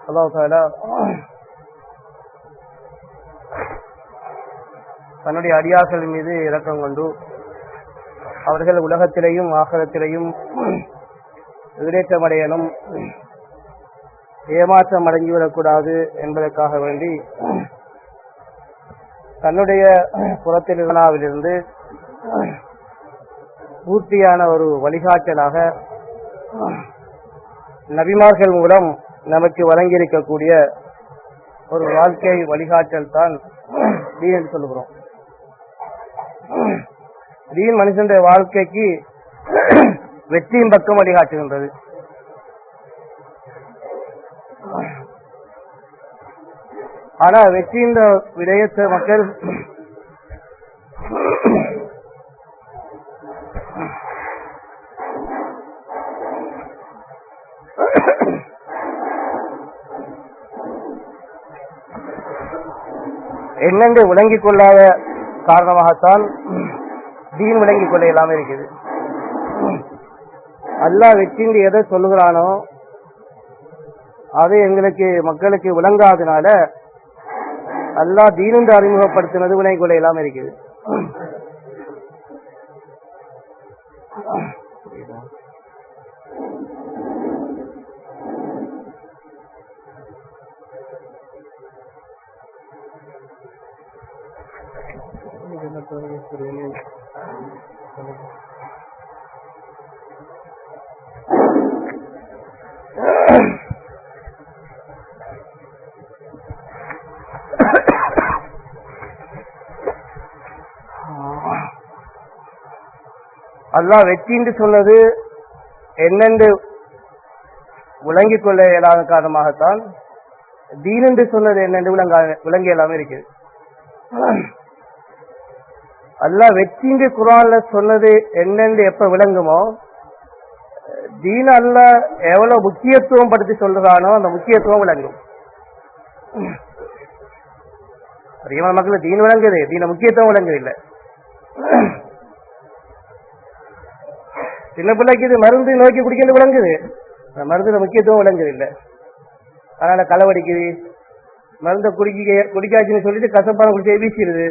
அல்லாஹ் தஆலா தன்னுடைய அடியார்கள் மீது இரக்கம் கொண்டு அவர்கள் உலகத்திலேயும் ஆகிரத்திலேயும் விடேற்றமடையணும், ஏமாற்றம் அடங்கிவிடக்கூடாது என்பதற்காக வேண்டி தன்னுடைய புறத்திலிருந்து பூர்த்தியான ஒரு வழிகாட்டலாக நபிமார்கள் மூலம் நமக்கு வழங்கியிருக்கக்கூடிய ஒரு வாழ்க்கை வழிகாட்டல் தான் தீன் என்று சொல்லுகிறோம். தீன் மனுஷனுடைய வாழ்க்கைக்கு வெற்றியின் பக்கம் வழிகாட்டுகின்றது. ஆனா வெற்றியின் விடயத்தை மக்கள் என்னென்று விளங்கிக் கொள்ளாத காரணமாகத்தான் தீன் விளங்கிக் கொள்ள இல்லாம இருக்குது. அல்லாஹ் வெற்றின்னு எதை சொல்லுகிறானோ அது எங்களுக்கு மக்களுக்கு விளங்காதனால அல்லாஹ் தீனுண்டு அறிமுகப்படுத்தினது விளங்கிக் கொள்ள இல்லாம இருக்குது. அல்லாஹ் வெற்றி என்று சொன்னது என்னென்று விளங்கிக் கொள்ள இயலாத காரணமாகத்தான் தீன் என்று சொன்னது என்னென்று விளங்க இயலாம இருக்குது. அல்லாஹ் வெற்றி என்று குர்ஆன்ல சொன்னது என்னென்று எப்ப விளங்குமோ தீன் அல்லாஹ் எவ்வளவு முக்கியத்துவம் படுத்தி சொல்றானோ அந்த முக்கியத்துவம் விளங்கும். அதிகமான மக்கள் தீன் விளங்குது, தீன முக்கியத்துவம் விளங்குது இல்லை. சின்ன பிள்ளைக்கு இது மருந்து நோக்கி குடிக்கிறது விளங்குது, மருந்து முக்கியத்துவம் விளங்குது இல்லை. அதனால களவடிக்குது, மருந்தை குடிக்காச்சுன்னு சொல்லிட்டு கசப்பான குடிச்சே வீசிடுது,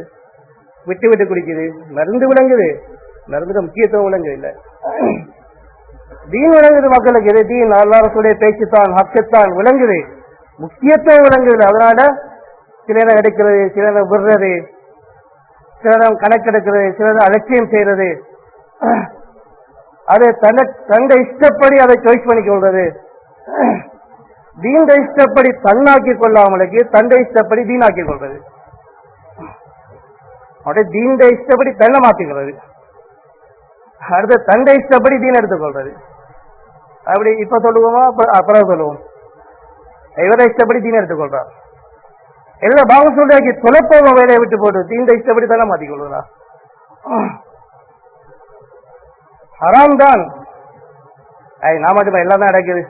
விட்டு விட்டு குடிக்குது. மருந்து விளங்குது, மருந்து முக்கியத்துவம் விளங்குது இல்லை. தீன் விளங்குது மக்களுக்கு. இது தீன் அல்லாஹ் ரசூலுடைய பேச்சுத்தான், ஹக்குத்தான் விளங்குது, முக்கியத்துவம் விளங்குது. அதனால சில நேரம் எடுக்கிறது, சில நேரம் விடுறது, சில நேரம் கணக்கெடுக்கிறது, சில நேரம் அலட்சியம் செய்யறது, அது தன்னை இஷ்டப்படி அதை சாய்ஸ் பண்ணி கொள்றது. தீண்ட இஷ்டப்படி தன்னாக்கி கொள்ளாமலுக்கு தன்னை இஷ்டப்படி தீனாக்கி கொள்றது. அப்படியே தீண்ட இஷ்டப்படி தன்னை மாத்திக்கிறது, அடுத்து தன்னை இஷ்டப்படி தீன் எடுத்துக்கொள்றது. அப்படி இப்ப சொல்லுவோமா அப்புறம் சொல்லுவோம். இவரை இஷ்டப்படி தீன் எடுத்துக்கொள்றார். எல்லா பாவம் சொல்றாக்கி தொலைப்போக வேலையை விட்டு போட்டு தீண்ட இஷ்டப்படி தன்னை மாத்திக்கொள்றா. ஹராம் தான், நான் மட்டும் எல்லாம் தான் நடக்குது.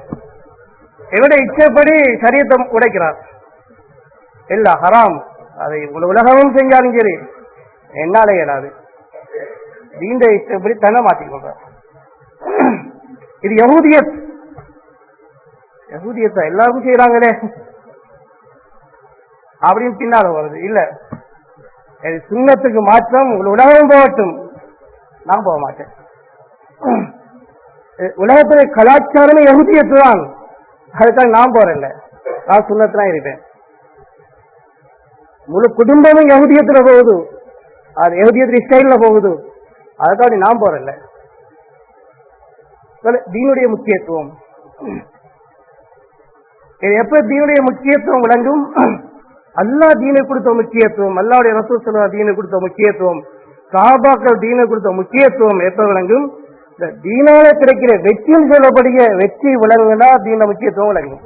இவருடைய இச்சப்படி சரியத்தை உடைக்கிறார், இல்ல ஹராம். அதை உலகமும் செஞ்சாலும் சரி என்னாலே இயலாது. தீண்ட இஷ்டப்படி தன்னை மாற்றிக்கொள்றார். இது யஹூதியத்தை எல்லாருக்கும் செய்யறாங்களே அப்படின்னு பின்னால வருது. இல்ல, சுன்னத்துக்கு மாற்றம் உலகம் போகட்டும், நான் போக மாட்டேன். உலகத்துடைய கலாச்சாரமே யஹூதியத்து தான், அதுக்காக நான் போறேன்ல, நான் சுன்னத்தான் இருப்பேன். முழு குடும்பமும் யஹூதியத்துல போகுது, அது யஹூதியத்துல ஸ்டைல்ல போகுது, அதுக்காக நான் போறேன்ல. தீனுடைய முக்கியத்துவம் எப்ப தீனுடைய முக்கியத்துவம் விளங்கும்? அல்லாஹ் தீனை கொடுத்த முக்கியத்துவம், அல்லாஹ்வுடைய ரசூல் ஸல்லல்லாஹு அலைஹி வஸல்லம் தீனை கொடுத்த முக்கியத்துவம், சஹாபாக்கள் தீனை கொடுத்த முக்கியத்துவம் எப்ப விளங்கும்? இந்த தீனால கிடைக்கிற வெற்றின்னு சொல்லக்கூடிய வெற்றி விளங்குனா தீன முக்கியத்துவம் விளங்கும்.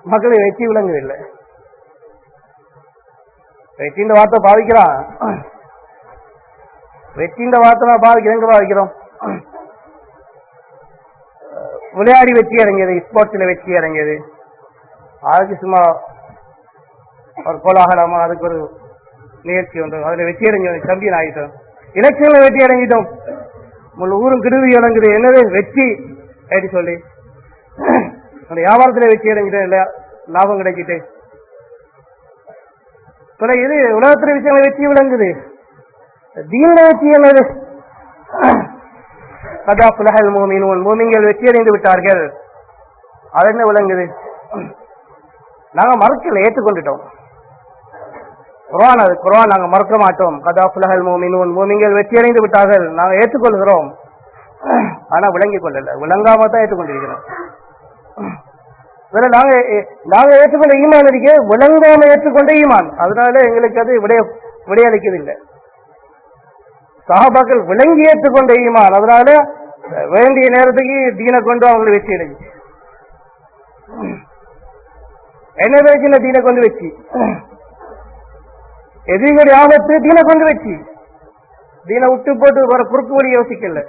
மக்களுக்கு வெற்றி விளங்குதில்லை. வெற்றின்ற வார்த்தை பாதிக்கிறான், வெற்றின்ற வார்த்தை நான் பாதிக்கிறேன். எங்க பாதிக்கிறோம்? விளையாடி வெற்றி அடைஞ்சது, ஸ்போர்ட்ஸ்ல வெற்றி அடைஞ்சது, அதுக்கு சும்மா ஒரு கோலாகலமா அதுக்கு ஒரு நிகழ்ச்சி உண்டு, அதுல வெற்றி அடைஞ்சோம், சாம்பியன் ஆகிட்டோம். எலெக்ஷன்ல வெற்றி அடைஞ்சிட்டோம், முழு ஊரும் கிருவி இறங்குது, என்னது வெற்றி அப்படி சொல்லி அந்த வியாபாரத்துல வெற்றி அடைஞ்சிட்டு லாபம் கிடைச்சிட்டு இது உலகத்துல விஷயம் வெற்றி விளங்குது. தீன வெற்றி என்னது? மூமின்கள் வெற்றி அடைந்து விட்டார்கள். அது என்ன விளங்குது? நாங்க மறுக்கல, ஏற்றுக்கொண்டுட்டோம். குர்ஆன் அது குர்ஆன் நாங்க மறக்க மாட்டோம். கதா ஃபுலஹல் மூமினூன், மூமின்கள் வெற்றி அடைந்து விட்டார்கள், நாங்க ஏற்றுக்கொள்கிறோம். ஆனா விளங்கிக் கொள்ளல, விளங்காம தான் ஏற்றுக்கொண்டிருக்கிறோம். நாங்க ஏற்றுக்கொண்ட ஈமான் இருக்க விளங்காம ஏற்றுக்கொண்ட ஈமான், அதனால எங்களுக்கு அது விடையளிக்கவில்லை. சஹாபாக்கள் விளங்கி ஏற்றுக்கொண்ட ஈமான், அதனால வேண்டிய நேரத்துக்கு தீனை கொண்டு அவங்களை வெற்றி அடைஞ்சு. என்ன பிரச்சனை? தீனை கொண்டு வெற்றி. எதிரிகளுடைய ஆபத்து தீனை கொண்டு வெற்றி. தீனை விட்டு போட்டு வர குறுக்கு வழி யோசிக்கல.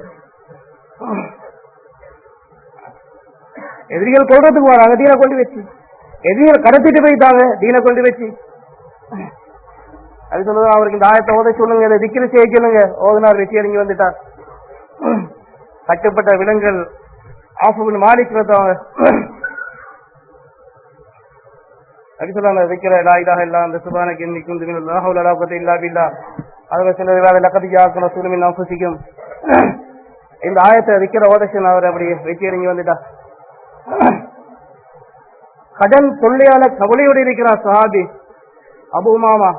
எதிரிகள் கொள்றதுக்கு வராங்க, தீனை கொண்டு வெற்றி. எதிரிகள் கடத்திட்டு போயிட்டாங்க, தீனை கொண்டு வெற்றி. அது சொல்லுங்க, அவருக்கு இந்த ஆயத்தை ஓத சொல்லுங்க, இதை திக்கிரி செய்ய சொல்லுங்க. ஓதுனார், வெற்றி அடைஞ்சு வந்துட்டார். கட்டுப்பட்ட விலங்குகள் ஆஃபுபின் மாலிக் வந்தவங்க அப்படி சொல்லாங்க, வைக்கிற லாயிலாக எல்லாம் அந்த சுபானக்கு இன்னைக்கும் இல்லா பில்லா அதை சில லக்கதியாக்கணும் சுருமின் நம்புசிக்கும். இந்த ஆயத்தை விக்கிற ஓதேஷன் அவர் அப்படி வெற்றி அடைஞ்சு வந்துட்டார். கடன் தொல்லையால கவலையோடு இருக்கிறார் சஹாபி அபூ உமாமா.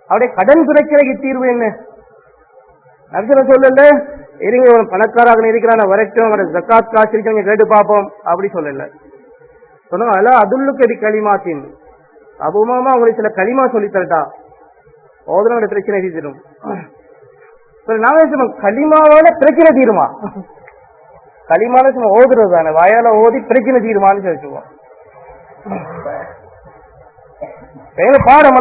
அவருடைய கடன் பிரச்சனைக்கு தீர்வு என்ன? நபிசல்லம் சொல்லல, இருங்க ஒரு பணக்காராக இருக்கிறான வரைக்கும் ஜக்காத் காசு இருக்கவங்க கேட்டு பார்ப்போம் அப்படி சொல்லல. சொன்னாங்க அல்ல அதுல்லுக்கடி களிமாத்தின், அபூ உமாமா உங்களுக்கு சில களிமா சொல்லி தரட்டா, ஓதுனோட பிரச்சனை தீரும். நாங்க களிமாவோட பிரச்சனை தீருமா? களிமால சும்மா ஓதுறது தானே, வாயால ஓதி பிரச்சனை தீருமான்னு சொல்லிச்சுவோம். பாடம்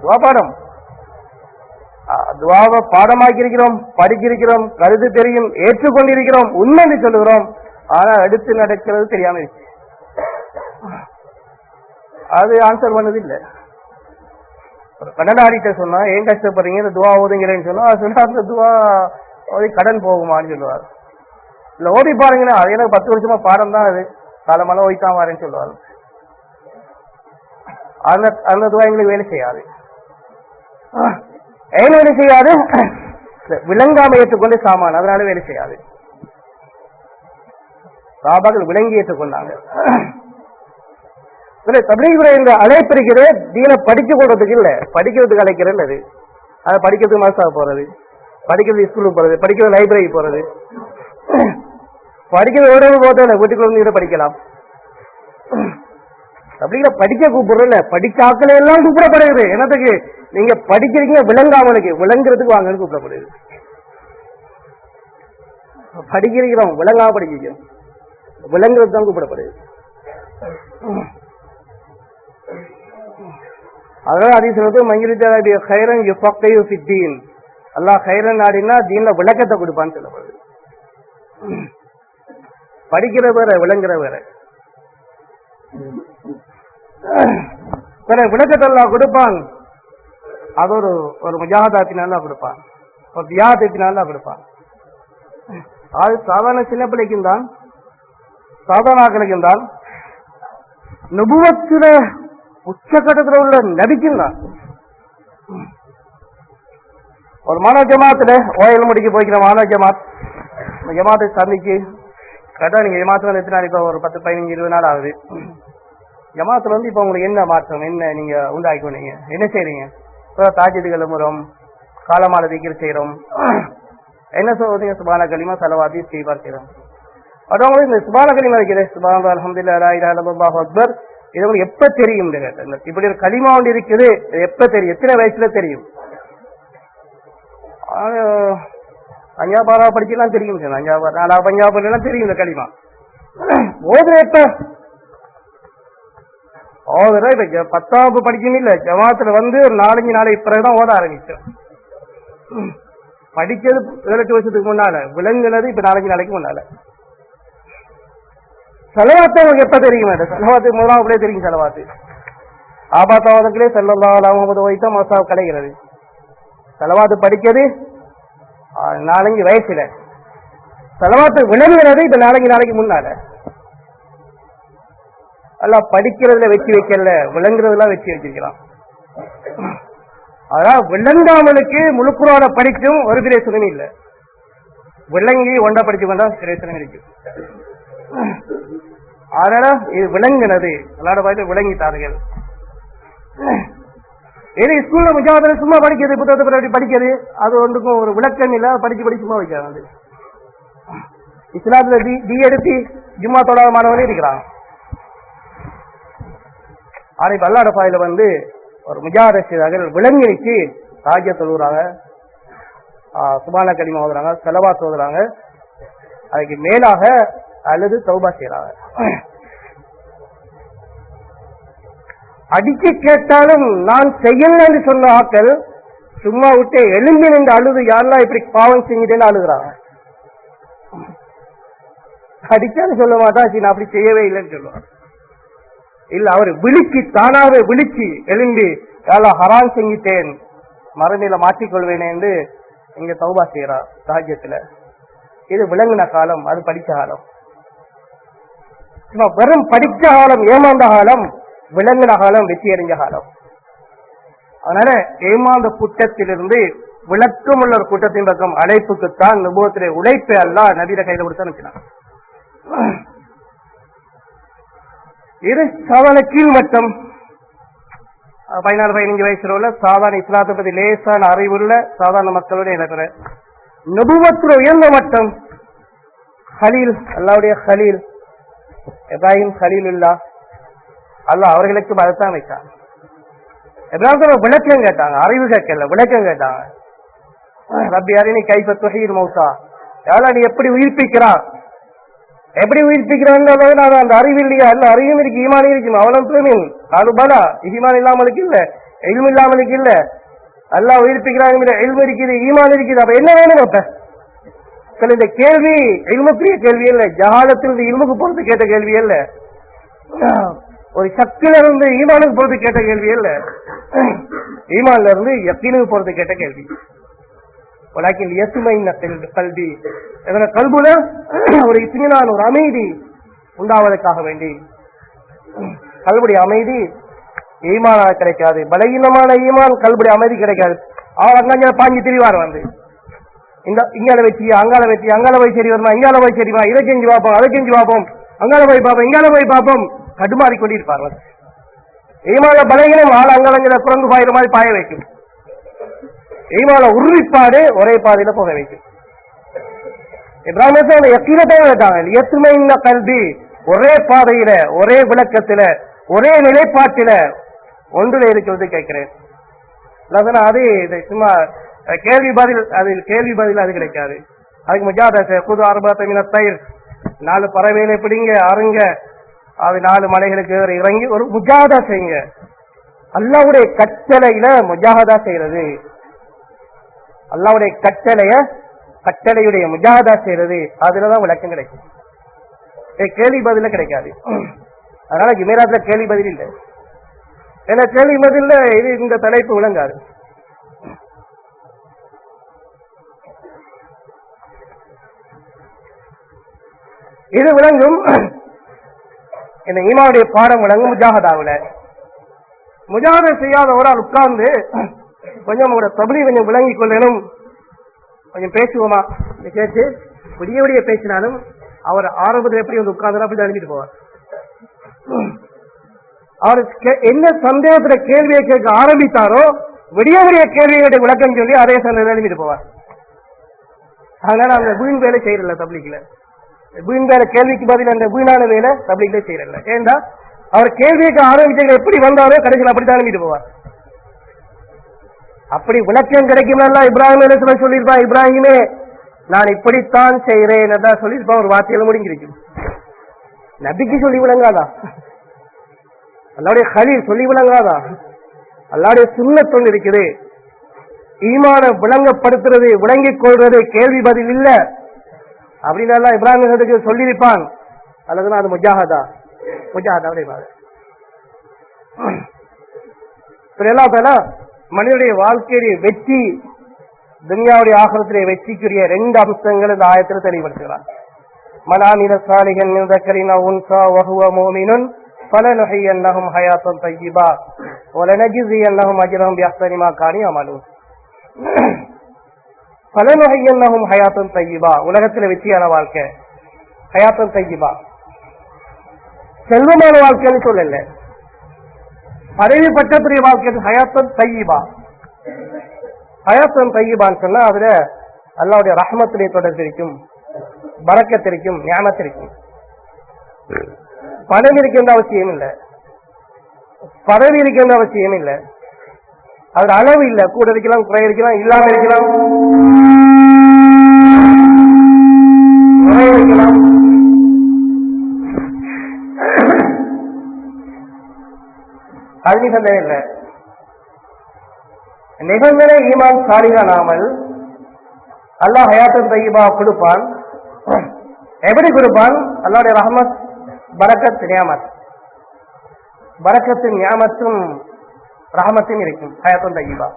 அல்லாஹ் பாடம் துவாவை பாடமாக்கி இருக்கிறோம், படிச்சிருக்கிறோம், கருத்து தெரியும், ஏற்றுக்கொண்டிருக்கிறோம், உண்மை என்று சொல்லுகிறோம். ஆனா எடுத்து நடக்கிறது தெரியாம இருக்கு. அது ஆன்சர் பண்ணது இல்லை. கடனாளிட்ட சொன்னா ஏன் கஷ்டப்படுறீங்க, இந்த துவா ஓதுங்கிறேன்னு சொன்னா சொன்னா அந்த துவா ஓதி கடன் போகுமான்னு சொல்லுவார். இல்ல ஓதி பாருங்கன்னா அது எனக்கு 10 வருஷமா பாடம் தான், அது காலமெல்லாம் ஓய்தான் வரேன்னு சொல்லுவாரு. அந்த துவா எங்களுக்கு வேலை செய்யாது. ஏன் வேலை செய்யாது? விளங்காம ஏற்றுக்கொண்டு சாமான், அதனால வேலை செய்யாது. சாபாக்கள் விளங்கி ஏற்றுக்கொண்டாங்க. தப்லீகுடைய இந்த அழைப்பு இருக்கிறது தீனை படிச்சு கொள்றதுக்கு இல்ல, படிக்கிறதுக்கு அழைக்கிறது. அது அதை படிக்கிறதுக்கு மனசா போறது, படிக்கிறது ஸ்கூலுக்கு போறது, படிக்கிறது லைப்ரரி போறது, படிக்கிறது உடனே போதில்லை, வீட்டுக்குள்ள படிக்கலாம். அப்படிங்கிற படிக்க கூப்பிடுறல, படிச்ச ஆக்களை எல்லாம் கூப்பிடப்படுகிறது. என்னத்துக்கு? நீங்க படிக்கிறீங்க விளங்காமலுக்கு, விளங்குறதுக்கு வாங்கன்னு கூப்பிடப்படுது. படிக்கிறோம் விளங்காம படிக்கிறோம், விளங்குறது தான் கூப்பிடப்படுது. அதனால அதிசயத்து மங்கிருஜாபி கைரன் யுஃபக்கையு ஃபித்தீன், அல்லாஹ் கைரன் நாடினா தீன்ல விளக்கத்தை கொடுப்பான்னு சொல்லப்படுது. படிக்கிற வேற, விளங்குற வேற. விளக்கத்தை எல்லாம் கொடுப்பான். அது ஒரு முஜாஹதாத்தினால கொடுப்பான், ஒரு தியாகத்தினால கொடுப்பான். அது சாதாரண சின்ன பிள்ளைக்கும் தான், சாதாரண ஆக்களுக்கும் தான், நுபுவத்தில உச்சகட்டத்தில் உள்ள நபிக்கும் தான். ஒரு மாணவ ஜமாத்துல ஓயல் முடிக்க போய்க்கிற மாணவ ஜமாத் ஜமாத்தை சந்திச்சு கேட்டா, நீங்க ஜமாத்துல எத்தனை நாள்? இப்ப ஒரு 10, 15, 20 நாள் ஆகுது. ஜமாத்துல வந்து இப்ப உங்களுக்கு என்ன மாற்றம், என்ன நீங்க உண்டாக்கி, என்ன செய்றீங்க? தாஜிது கிளம்புறோம், காலமால திக்ர் செய்யறோம், என்ன சொல்றீங்க? சுபான கலிமா சலவாதி செய்வார் செய்யறோம். அவங்களுக்கு இந்த சுபான கலிமா இருக்கிறது, சுபான் அல்ஹம்துலில்லாஹ் லா இலாஹா இல்லல்லாஹு அக்பர், இது உங்களுக்கு எப்ப தெரியும்? இப்படி ஒரு களிமா ஒன்று இருக்குது, எப்ப தெரியும்? எத்தனை வயசுல தெரியும்? 5 பாரா படிக்கலாம் தெரியும், 4 5 தெரியும் இந்த களிமா. ஓதுற எப்ப ஓதுற? இப்ப 10ஆம் படிக்கணும் இல்ல, ஜமாத்துல வந்து ஒரு 4-5 நாளைக்கு பிறகுதான் ஓத ஆரம்பிச்சோம். படிச்சது 7-8 வருஷத்துக்கு முன்னால, விலங்குனது இப்ப 4-5 நாளைக்கு முன்னால. செலவாத்து உங்களுக்கு எப்ப தெரியும்? செலவாத்து முதலாம் அப்படியே தெரியும். செலவாத்து ஆபாத்தாவதற்களே ஸல்லல்லாஹு வைத்த மசாப் கிடைக்கிறது. செலவாத்து படிக்கிறது 4-5 வயசுல, செலவாத்து விளங்குறது இப்ப நாளைக்கு முன்னால. அல்ல படிக்கிறதுல வச்சு வைக்கல, விளங்குறதுலாம் வச்சு வச்சிருக்கிறான். அதான் விளங்காமலுக்கு முழுக்குறான படிக்கும் ஒரு பிரயோசனம் இல்லை. விளங்கி ஒண்டா படிச்சு கொண்டா பிரயோசனம் இருக்கு. அதனால இது விளங்குனது விளையாட பார்த்து விளங்கிட்டார்கள். ஏன்னா ஸ்கூல்ல முஜாவதா சும்மா படிக்கிறது, புத்தகத்தை படிக்கிறது, அது ஒன்றுக்கும் ஒரு விளக்கம் இல்லை. படிச்சு சும்மா வைக்கிறாங்க. இஸ்லாத்துல டி எடுத்து ஜும்மா தொடாத மாணவனே இருக்கிறான். ஆனா இப்ப அல்லாஹ் பாயில ஒரு முஜாஹதா செய்தார்கள், விளங்கி வச்சு ராஜ்ய தொழுகிறாங்க, சுபான கலிமா ஓதுறாங்க, செலவாத் ஓதுறாங்க, அதுக்கு மேலாக அல்லது தௌபா செய்யறாங்க. அடிச்சு கேட்டாலும் நான் செய்யல என்று சொன்ன ஆக்கள் சும்மா விட்டு எழும்பி நின்று அழுது யாரெல்லாம் இப்படி பாவம் செஞ்சுட்டேன்னு அழுகுறாங்க. அடிச்சாலும் சொல்ல மாட்டான், நான் அப்படி செய்யவே இல்லைன்னு சொல்லுவாங்க. இல்ல அவர் விழிச்சு தானாவே விழிச்சு எழும்பி யாரெல்லாம் ஹரான் செஞ்சிட்டேன் மறுமையில மாற்றிக்கொள்வேன் என்று இங்க தௌபா செய்யறார் ராஜ்யத்துல. இது விளங்குன காலம், அது படிச்ச காலம். வெறும் படிச்ச காலம் ஏமாந்த காலம், விளங்குன காலம் வெற்றி அடைஞ்ச காலம். அதனால ஏமாந்த கூட்டத்திலிருந்து விளக்கமுள்ள ஒரு கூட்டத்தின் பக்கம் அழைப்புக்குத்தான் நுபுவத்திலே உழைப்பை அல்லாஹ் நபியில கையில கொடுத்து அனுப்பினான். இது சாதாரண கீழ்மட்டம், 14-15 வயசுல உள்ள சாதாரண இஸ்லாத்தை பத்தி லேசான அறிவுள்ள சாதாரண மக்களுடைய இருக்கிற நுபுவத்துல உயர்ந்த மட்டம். ஹலீல், அல்லாவுடைய ஹலீல் இப்ராஹிம் ஹலீலுல்லா, அல்லாஹ் அவர்களுக்கு அதைத்தான் வைத்தான். இப்ராஹிம் விளக்கம் கேட்டாங்க, அறிவு கேட்கல, விளக்கம் கேட்டாங்க. ரப்பி அரினி கைஃப துஹீல் மௌத்தா, யாரா நீ எப்படி உயிர்ப்பிக்கிறார், எப்படி உயிர்ப்பிக்கிறாங்க? அந்த அறிவு இல்லையா? இல்ல, அறிவும் இருக்கு, ஈமான் இருக்கும். அவலம் பிரமீன் காலுபலா, ஈமான் இல்லாமலுக்கு இல்ல, எல்மு இல்லாமலுக்கு இல்ல. அல்லாஹ் உயிர்ப்பிக்கிறாங்க, எல்மு இருக்குது, ஈமான் இருக்குது. அப்ப என்ன வேணும்? அப்ப இந்த கேள்வி எல்முக்குரிய கேள்வி இல்ல, ஜஹாலத்தில் இல்முக்கு பொறுத்து கேட்ட கேள்வி இல்ல, ஒரு சக்தியில இருந்து ஈமானுக்கு பொறுத்து கேட்ட கேள்வி இல்ல, ஈமான்ல இருந்து யக்கீனுக்கு பொறுத்து கேட்ட கேள்வி. கல்வி கல்புல ஒரு இஸ்மினான், ஒரு அமைதி உண்டாவதற்காக வேண்டி. கல்புடைய அமைதி ஈமானாக கிடைக்காது, பலகீனமான ஈமான் கல்புடைய அமைதி கிடைக்காது. அவர் அங்க பாஞ்சு திரிவார் இந்த இங்கால வச்சு அங்கால வச்சு, அங்கால போய் சரி வருமா, இங்கால போய் சரிமா, இதை செஞ்சு பார்ப்போம், அதை செஞ்சு பார்ப்போம், அங்கால போய் பார்ப்போம், இங்கால போய் பார்ப்போம், கடுமாறி கொண்டிருப்பார்கள். ஈமான பலகீனம் ஆள் அங்காலங்கிற குரங்கு பாயிற மாதிரி பாய வைக்கும். ஈமான உறுதிப்பாடு ஒரே பாதையில போக வைக்கும். இப்ராஹிம் யக்கீனத்தை கேட்டாங்க, கல்வி ஒரே பாதையில, ஒரே விளக்கத்துல, ஒரே நிலைப்பாட்டில ஒன்றுல இருக்கிறது கேட்கிறேன். அது சும்மா கேள்வி பதில், அது கேள்வி பதில் அது கிடைக்காது. அதுக்கு முஜாஹதா புது ஆரம்பத்தை தயிர் 4 பறவைகளை பிடிங்க, அருங்க, அது 4 மலைகளுக்கு இறங்கி ஒரு முஜாஹதா செய்யுங்க. அல்லாஹ்வுடைய கட்டளையில முஜாஹதா செய்யறது, அல்லாஹ்வுடைய கட்டளையுடைய முஜாஹதா செய்யறது, அதுலதான் விளக்கம் கிடைக்கும். கேள்வி பதில கிடைக்காது. அதனால ஜுமேராத்ல கேள்வி பதில் இல்லை. ஏன்னா கேள்வி பதில் இது இந்த தலைப்பு விளங்காது. இது விளங்கும், இந்த ஈமானுடைய பாடம் விளங்கும் முஜாஹதாவுல. முஜாஹதா செய்யாதவரால் உட்கார்ந்து கொஞ்சம் உங்களோட தபலீ கொஞ்சம் விளங்கிக் கொள்ளணும், கொஞ்சம் பேசுவோமா கேட்டு விடிய விடிய பேசினாலும் அவர் ஆரம்பத்தில் எப்படி வந்து உட்கார்ந்து அப்படி அனுப்பிட்டு போவார். அவர் என்ன சந்தேகத்துல கேள்வியை கேட்க ஆரம்பித்தாரோ விடிய விடிய கேள்விகளுடைய விளக்கம் சொல்லி அதே சந்தேகத்தில் அனுப்பிட்டு போவார். அதனால அந்த வீண் வேலை செய்யறல தப்லீக்ல, வீண் வேலை கேள்விக்கு பதில் அந்த வீணான வேலை தப்லீக்ல செய்யறல. ஏண்டா அவர் கேள்விக்கு ஆரம்பிச்ச எப்படி வந்தாரோ கடைசியில் அப்படித்தான் அனுப்பிட்டு போவார். அப்படி விளக்கம் கிடைக்கும். இப்ராஹிம் சொல்லியிருப்பா, இப்ராஹிமே நான் இப்படித்தான் செய்யறேன் சொல்லியிருப்பா, ஒரு வார்த்தையில முடிஞ்சிருக்கும். நபிக்கு சொல்லி விளங்காதா? அல்லாவுடைய கலீல் சொல்லி விளங்காதா? அல்லாவுடைய சுன்னத் ஒன்று இருக்குது, ஈமான விளங்கப்படுத்துறது, விளங்கிக் கொள்றது கேள்வி பதில் இல்ல அப்படின்னு இப்ராஹிம் சொல்லியிருப்பான். அல்லதுன்னா அது முஜாஹதா, முஜாஹதா. எல்லாம் மனிதனுடைய வாழ்க்கையிலே வெற்றி, துன்யாவுடைய ஆகிரத்திலே வெற்றிக்குரிய 2 அம்சங்கள் இந்த ஆயத்தில் தெளிவுபடுத்துகிறார். மனாமில சாலிஹன் மின் ذكرٍ أو أنثى وهو مؤمن فلنحيينهم حياة طيبة ولنجزينهم أجرهم بأحسن ما كانوا يعملون. فلنحيينهم حياة طيبة, உலகத்தில் வெற்றியான வாழ்க்கை ஹயாத்தன் தையிபா, செல்வமான வாழ்க்கைன்னு சொல்லல, பதவி பட்டத்துடைய வாழ்க்கை ஹயாத்தன் தையிபா. ஹயாத்தன் தையிபான்னு சொன்னா அதுல அல்லாஹ்வுடைய ரஹ்மத்துடைய தொடர்பு இருக்கும், பரக்கத் இருக்கும், நியாமத் இருக்கும். பணம் இருக்கின்ற அவசியம் இல்லை, பதவி இருக்கின்ற அவசியம் இல்லை, அது அளவு இல்லை, கூட இருக்கலாம், குறை இருக்கலாம், இல்லாம இருக்கலாம், குறை இருக்கலாம். அது நிபந்தனை இல்லை. நிபந்தனை ஈமான் சாலிஹானாமல் அல்லாஹ் ஹயாத்தன் தையிபா கொடுப்பான். எப்படி கொடுப்பான்? அல்லாஹ்வுடைய ரஹ்மத், பரக்கத், நியாமத். பரக்கத்தின் நியாமத்தும் ரஹ்மத்தும் இருக்கும் ஹயாத்தன் தையிபா.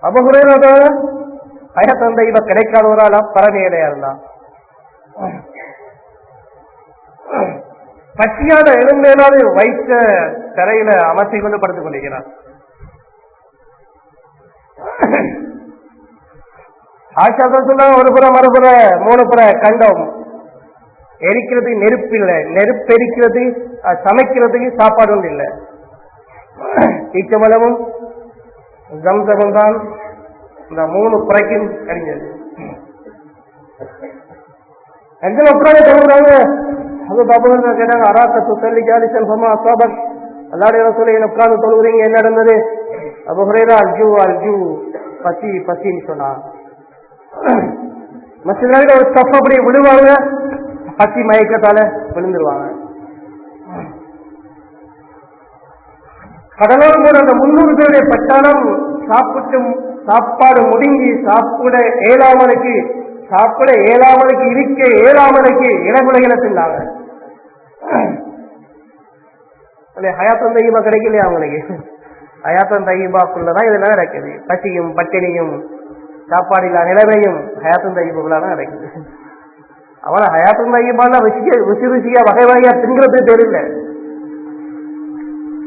அபூ ஹுரைரா ஹயாத்தன் தையிபா கிடைக்காத ஒரு ஆளா பரவேலையா இருந்தான். பச்சியான எலும்பேனாவது வைத்த தரையில அமர்த்தி கொண்டு படுத்துக் கொண்டிருக்கிறார். ஆஷா சொன்னாங்க, ஒரு புறம் மறுபுற 3 புற கண்டம் எரிக்கிறதுக்கு நெருப்பு இல்லை, நெருப்பு எரிக்கிறது சமைக்கிறதுக்கு சாப்பாடு ஒன்று இல்லை. ஈச்சமலமும் ஜம்சமும் தான் இந்த 3 புறைக்கும் கழிஞ்சது. எந்த அப்புறம் சொல்றாங்க, அது பாபு கேட்டாங்க, அராக்கத்து சொல்லி ஜாலிசன் சமா சாபக், அல்லாஹ்வுடைய ரசூலே உட்கார்ந்து தொழுகிறீங்க, என்ன நடந்தது? அபூ ஹுரைரா அல்ஜூ அல்ஜூ, பசி பசின்னு சொன்னா. மஸ்ஜித்ல ஒரு ஸ்டெப் அப்படி விழுவாங்க, பசி மயக்கத்தால விழுந்துருவாங்க. கடலோடு கூட அந்த 300 பேருடைய பட்டாளம் சாப்பாடு முடுங்கி சாப்பிட ஏழாமலுக்கு இருக்க ஏழாமலுக்கு இளமுலைகளை தின்னாங்க. ஹயாத்தன் தையிபா கிடைக்கலையா அவங்களுக்கு? ஹயாத்தன் தையிபாக்குள்ளதான் இதெல்லாம் நடக்குது. பசியும் பட்டினியும் சாப்பாடு இல்லா நிலைமையும் ஹயாத்தன் தையிபாக்குள்ளதான் நடக்குது. அவன ஹயாத்தன் தையிபான்னா ருசி ருசியா வகை வகையா திங்கிறது தெரியல,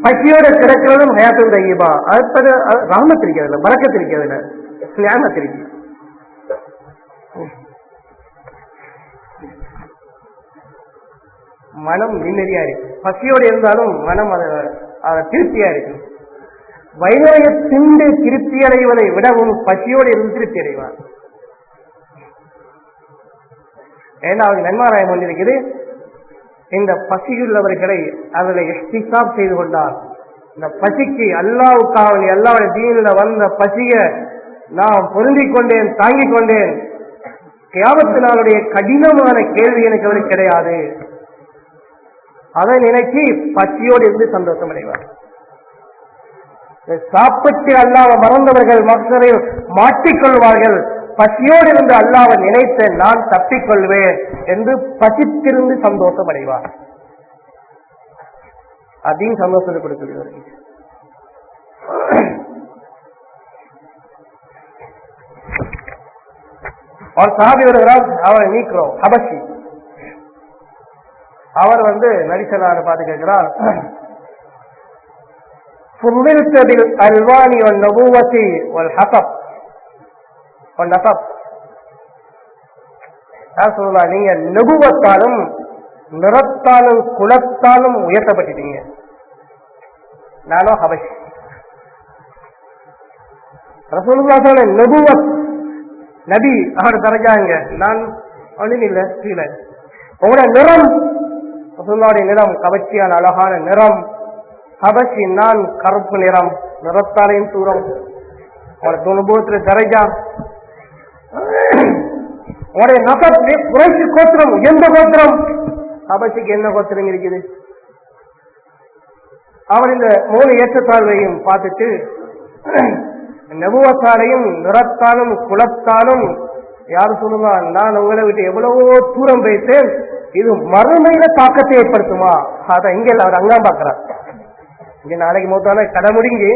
பசியோட கிடக்கிறதும் ஹயாத்தன் தையிபா. அது ரஹ்மத் இருக்கிறதுல, பரக்கத் இருக்கிறதுல, நியாமத் இருக்கு. மனம் நிம்மதியா இருக்கு, பசியோடு இருந்தாலும் மனம் திருப்தியா இருக்கு. வயிறைய திண்டு திருப்தி அடைவதை விடவும் பசியோடு இருந்து திருப்தி அடைவார். ஏன்னா அவருக்கு நன்மாராயம் கொண்டிருக்குது, இந்த பசியுள்ளவர்களை அதில் இஹ்திசாப் செய்து கொண்டார். இந்த பசிக்கு அல்லாஹ்வுக்காக அல்லாஹ்வுடைய தீனில வந்த பசிய நான் பொருந்திக் கொண்டேன், தாங்கிக் கொண்டேன். கியாமத் நாளுடைய கடினமான கேள்வி எனக்கு அவருக்கு கிடையாது. அதை நினைச்சு பசியோடு இருந்து சந்தோஷம் அடைவார். சாப்பிட்டு அல்லாஹ்வை மறந்தவர்கள் மக்சரில் மாட்டிக்கொள்வார்கள். பசியோடு இருந்து அல்லாஹ்வை நினைத்த நான் தப்பிக்கொள்வேன் என்று பசித்திருந்து சந்தோஷம் அடைவார். அதையும் சந்தோஷத்தை கொடுக்கிறது. ஒரு சஹாபி வருகிறார், அவரை நீக்கிறோம், ஹபஷி. அவர் நரிசலான பார்த்து கேட்கிறார், அல்வானி நபுவத்தி ஹசப் நசப். சொல்லலாம், நீங்க நபுவத்தாலும் நிறத்தாலும் குலத்தாலும் உயர்த்தப்பட்டீங்க. நானும் ஹபஷி. ரசூலுல்லாஹ் நபுவத் நபி அவர் தரஜாங்க, நான் ஒன்றும் இல்லை கீழே. உங்களோட நிறம், ரசூலுல்லாஹ்வுடைய நிறம் கவர்ச்சியான அழகான நிறம். ஹபஷி, நான் கருப்பு நிறம், நிறத்தாலையும் தூரம். உங்களோட துணுபூத்துல தரஜா. உங்களுடைய நசப் குறைசி கோத்திரம், எந்த கோத்திரம்? ஹபஷிக்கு என்ன கோத்திரம் இருக்குது? அவர் இந்த 3 ஏற்றத்தாழ்வையும் பார்த்துட்டு நபுவத்தாலையும் நிறத்தாலும் குலத்தாலும் யாரு சொல்லுங்க, நான் உங்களை விட்டு எவ்வளவோ தூரம் வைத்தேன், இது மறுமையில தாக்கத்தை ஏற்படுத்துமா? அதான் இங்க அவர் அங்காம் பாக்குறார். இங்க நாளைக்கு மொத்தம் கடை முடிஞ்சு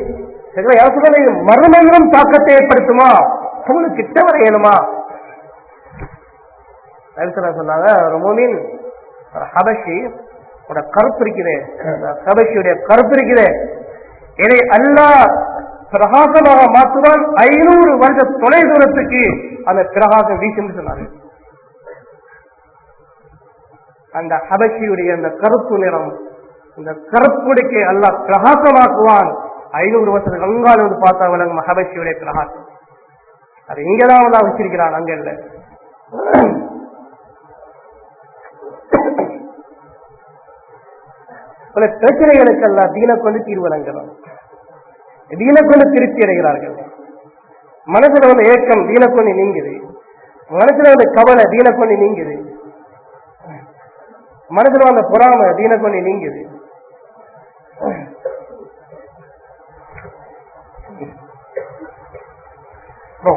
இது மறுமையிலும் தாக்கத்தை ஏற்படுத்துமா? உங்களுக்கு கிட்ட வரையணுமா? சொன்னாங்க ரொமோமின் ஹபஷி கருப்பு இருக்கிறேன், ஹபஷியுடைய கருப்பு இருக்கிறேன், இதை அல்லாஹ் பிரகாசமாக மாற்றுவான். 500 வருட தொலை தூரத்துக்கு அந்த பிரகாசம் வீசும் சொன்னாங்க. அந்த ஹபஷியுடைய அந்த கருப்பு நிறம், இந்த கருப்புடைக்கு அல்லாஹ் பிரகாசமாக்குவான். 500 வருஷத்துக்கு அங்கால வந்து பார்த்தா விளங்கும் ஹபஷியுடைய பிரகாசம். அது இங்கதான் வந்து வச்சிருக்கிறான், அங்க இல்ல. பல பிரச்சனைகளுக்கு எல்லாம் தீன கொண்டு தீர்வு வழங்குகிறோம், தீன கொண்டு திருப்தி அடைகிறார்கள். மனசுல வந்து ஏக்கம் தீன கொண்டு நீங்குது, மனசுல வந்து கவலை தீன கொண்டு நீங்குது, மனசுல வந்த பொறாமை தீன கொண்டு நீங்குது.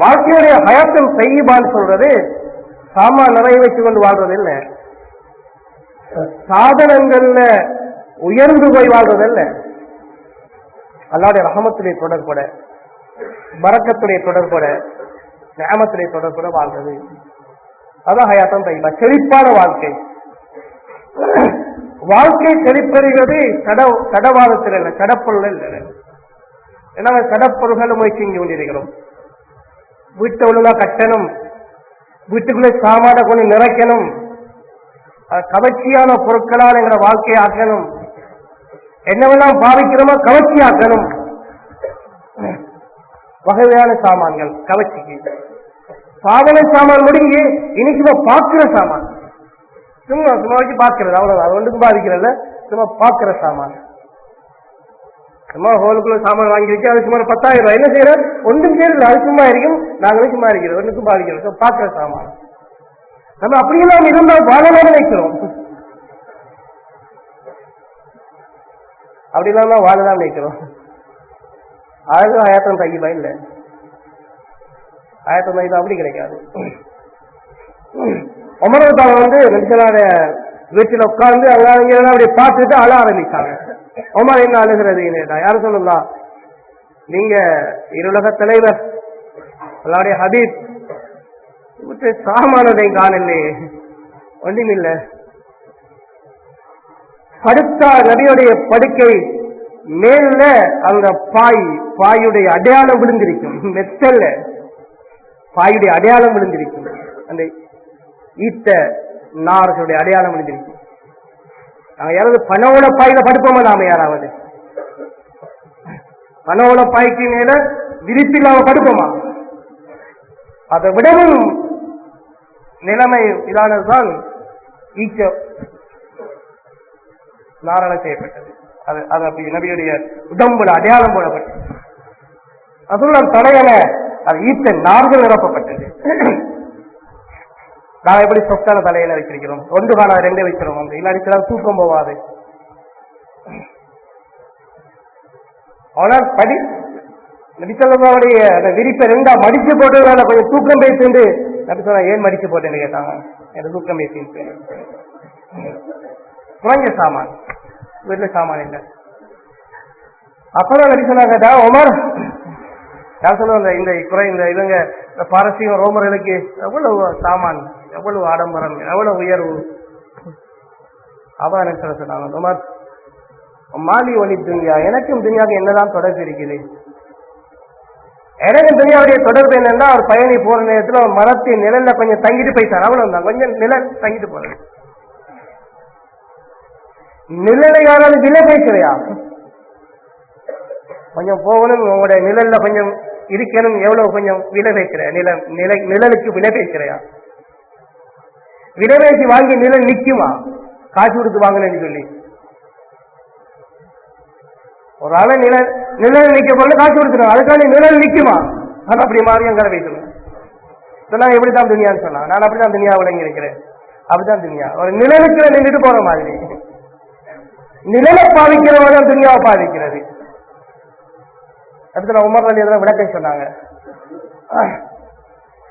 வாழ்க்கையுடைய ஹயாத்தம் செய்யுபான்னு சொல்றது சாமான் நிறைய வச்சு கொண்டு வாழ்றது இல்லை, சாதனங்கள்ல உயர்ந்து போய் வாழ்றது இல்லை, அல்லாஹ்வுடைய ரஹமத்துடைய தொடர்புட, பரக்கத்துடைய தொடர்புட, நிஅமத்துடைய தொடர்புட வாழ்றது. அதான் ஹயாத்தம் தையீபா, செழிப்பான வாழ்க்கை. வாழ்க்கை செழிப்பறிவது கடவாதத்தில் இல்லை, கடப்பொருள் இல்லை. ஏன்னா கடப்பொருள்களை முயற்சி செஞ்சு கொண்டிருக்கிறோம். வீட்டை ஒழுங்கா கட்டணும், வீட்டுக்குள்ளே சாமான கொண்டு நிறைக்கணும், கவர்ச்சியான பொருட்களால் எங்களை வாழ்க்கையை ஆக்கணும், என்னவெல்லாம் பாவிக்கிறோமோ கவர்ச்சி ஆக்கணும். வகையான சாமான்கள் கவர்ச்சிக்கு. சாதனை சாமான் முடிஞ்சு இன்னைக்கு பார்க்கிற சாமான், சும்மா சும்மா வச்சு பார்க்கிறது, அவ்வளவு அது ஒன்றுக்கும் பாதிக்கிறத, சும்மா பார்க்கிற சாமான். சும்மா ஹோலுக்குள்ள சாமான் வாங்கி வச்சு அது சும்மா 10,000 ரூபாய், என்ன செய்யறது? ஒன்றும் செய்யறது, அது சும்மா இருக்கும், நாங்களும் சும்மா இருக்கிறோம், ஒன்றுக்கும் பாதிக்கிறது, பார்க்கிற சாமான். நம்ம அப்படியெல்லாம் இருந்தால் வாழலாம் நினைக்கிறோம், அப்படி இல்லாம வாழலாம் நினைக்கிறோம். அது ஹயாத்தம் தையீபா இல்லை, ஹயாத்தம் தையீபா அப்படி கிடைக்காது. உமர் வந்து மனுஷனார வீட்டில் உட்கார்ந்து அங்க அப்படி பார்த்துட்டு அழ ஆரம்பிச்சாங்க. உமர் என்ன அழுகிறது? யாரும் சொல்லலாம், நீங்க இருலக தலைவர், அல்லாஹ்வுடைய ஹபீப், சாமானதை காணலே, ஒன்றுமில்ல. படுத்தா நபியுடைய படுக்கை மேல அந்த பாயுடைய அடையாளம் விழுந்திருக்கும், மெத்தல்ல பாயுடைய அடையாளம் விழுந்திருக்கும், அந்த ஈத்த நார்களுடைய அடையாளம் விழுந்திருக்கும். நாங்க யாராவது பனோட பாயில படுப்போமா? நாம யாராவது பனோட பாய்க்கு மேல விரிப்பில்லாம படுப்போமா? அதை விடவும் நிலைமை இதானதுதான் ஈச்ச நாரணம் செய்யப்பட்டது. அது அப்படி நபியுடைய உடம்புல அடையாளம் போடப்பட்டது. அதுவும் தடையல, அது ஈச்ச நார்கள் நிரப்பப்பட்டது. நான் எப்படி சொத்தான தலையில வச்சிருக்கிறோம், ஒன்று காண 2 வைக்கிறோம், இல்லாடி தூக்கம் போவாது. ஆனால் படி நபிசல்லாவுடைய விரிப்பை 2ஆ மடிச்சு போட்டதுனால கொஞ்சம் தூக்கம் பேசிட்டு நபி சொன்னா, ஏன் மடிச்சு போட்டேன்னு கேட்டாங்க. எனக்கு தூக்கம் பேசிட்டு குறைஞ்ச சாமான், வீட்டுல சாமான் இல்லை. அப்பதான் நபி சொன்னாங்க, உமர் நான் சொல்லுவேன், இந்த இவங்க பாரசீக ரோமர்களுக்கு எவ்வளவு சாமான், எவ்வளவு ஆடம்பரம், எவ்வளவு உயர்வு. அவன் எனக்கு சொன்னாங்க, உமர் மாலி ஒளி துன்யா, எனக்கும் துன்யாவுக்கு என்னதான் தொடர்பு இருக்குது? எனக்கு துன்யாவுடைய தொடர்பு என்னன்னா, அவர் பயணி போற நேரத்தில் அவர் மரத்தின் நிழல்ல கொஞ்சம் தங்கிட்டு போயிட்டார், அவ்வளவுதான், கொஞ்சம் நிழல் தங்கிட்டு போறது. நிழலை யாராவது விலை பேசுறையா? கொஞ்சம் போகணும், உங்களுடைய நிழல்ல கொஞ்சம் இருக்கணும், எவ்வளவு கொஞ்சம் விலை பேசுற, நிழலுக்கு விலை பேசுறையா? விலை பேசி வாங்கி நிழல் நிக்குமா? காசு கொடுத்து வாங்கலன்னு சொல்லி ஒரு ஆள நிழல் நிக்க போல காசு கொடுத்துருவாங்க, அதுக்காண்டி நிழல் நிக்குமா? நான் அப்படி மாறி அங்கே பேசணும் சொன்னா, எப்படித்தான் துணியான்னு சொன்னா, நான் அப்படிதான் துணியா விளங்கி இருக்கிறேன். அப்படிதான் துணியா ஒரு நிழலுக்கு நின்றுட்டு போற மாதிரி, நிழலை பாதிக்கிறவங்க துணியாவை பாதிக்கிறது. அடுத்து நான் உமர் அலி அதெல்லாம் விளக்கம் சொன்னாங்க.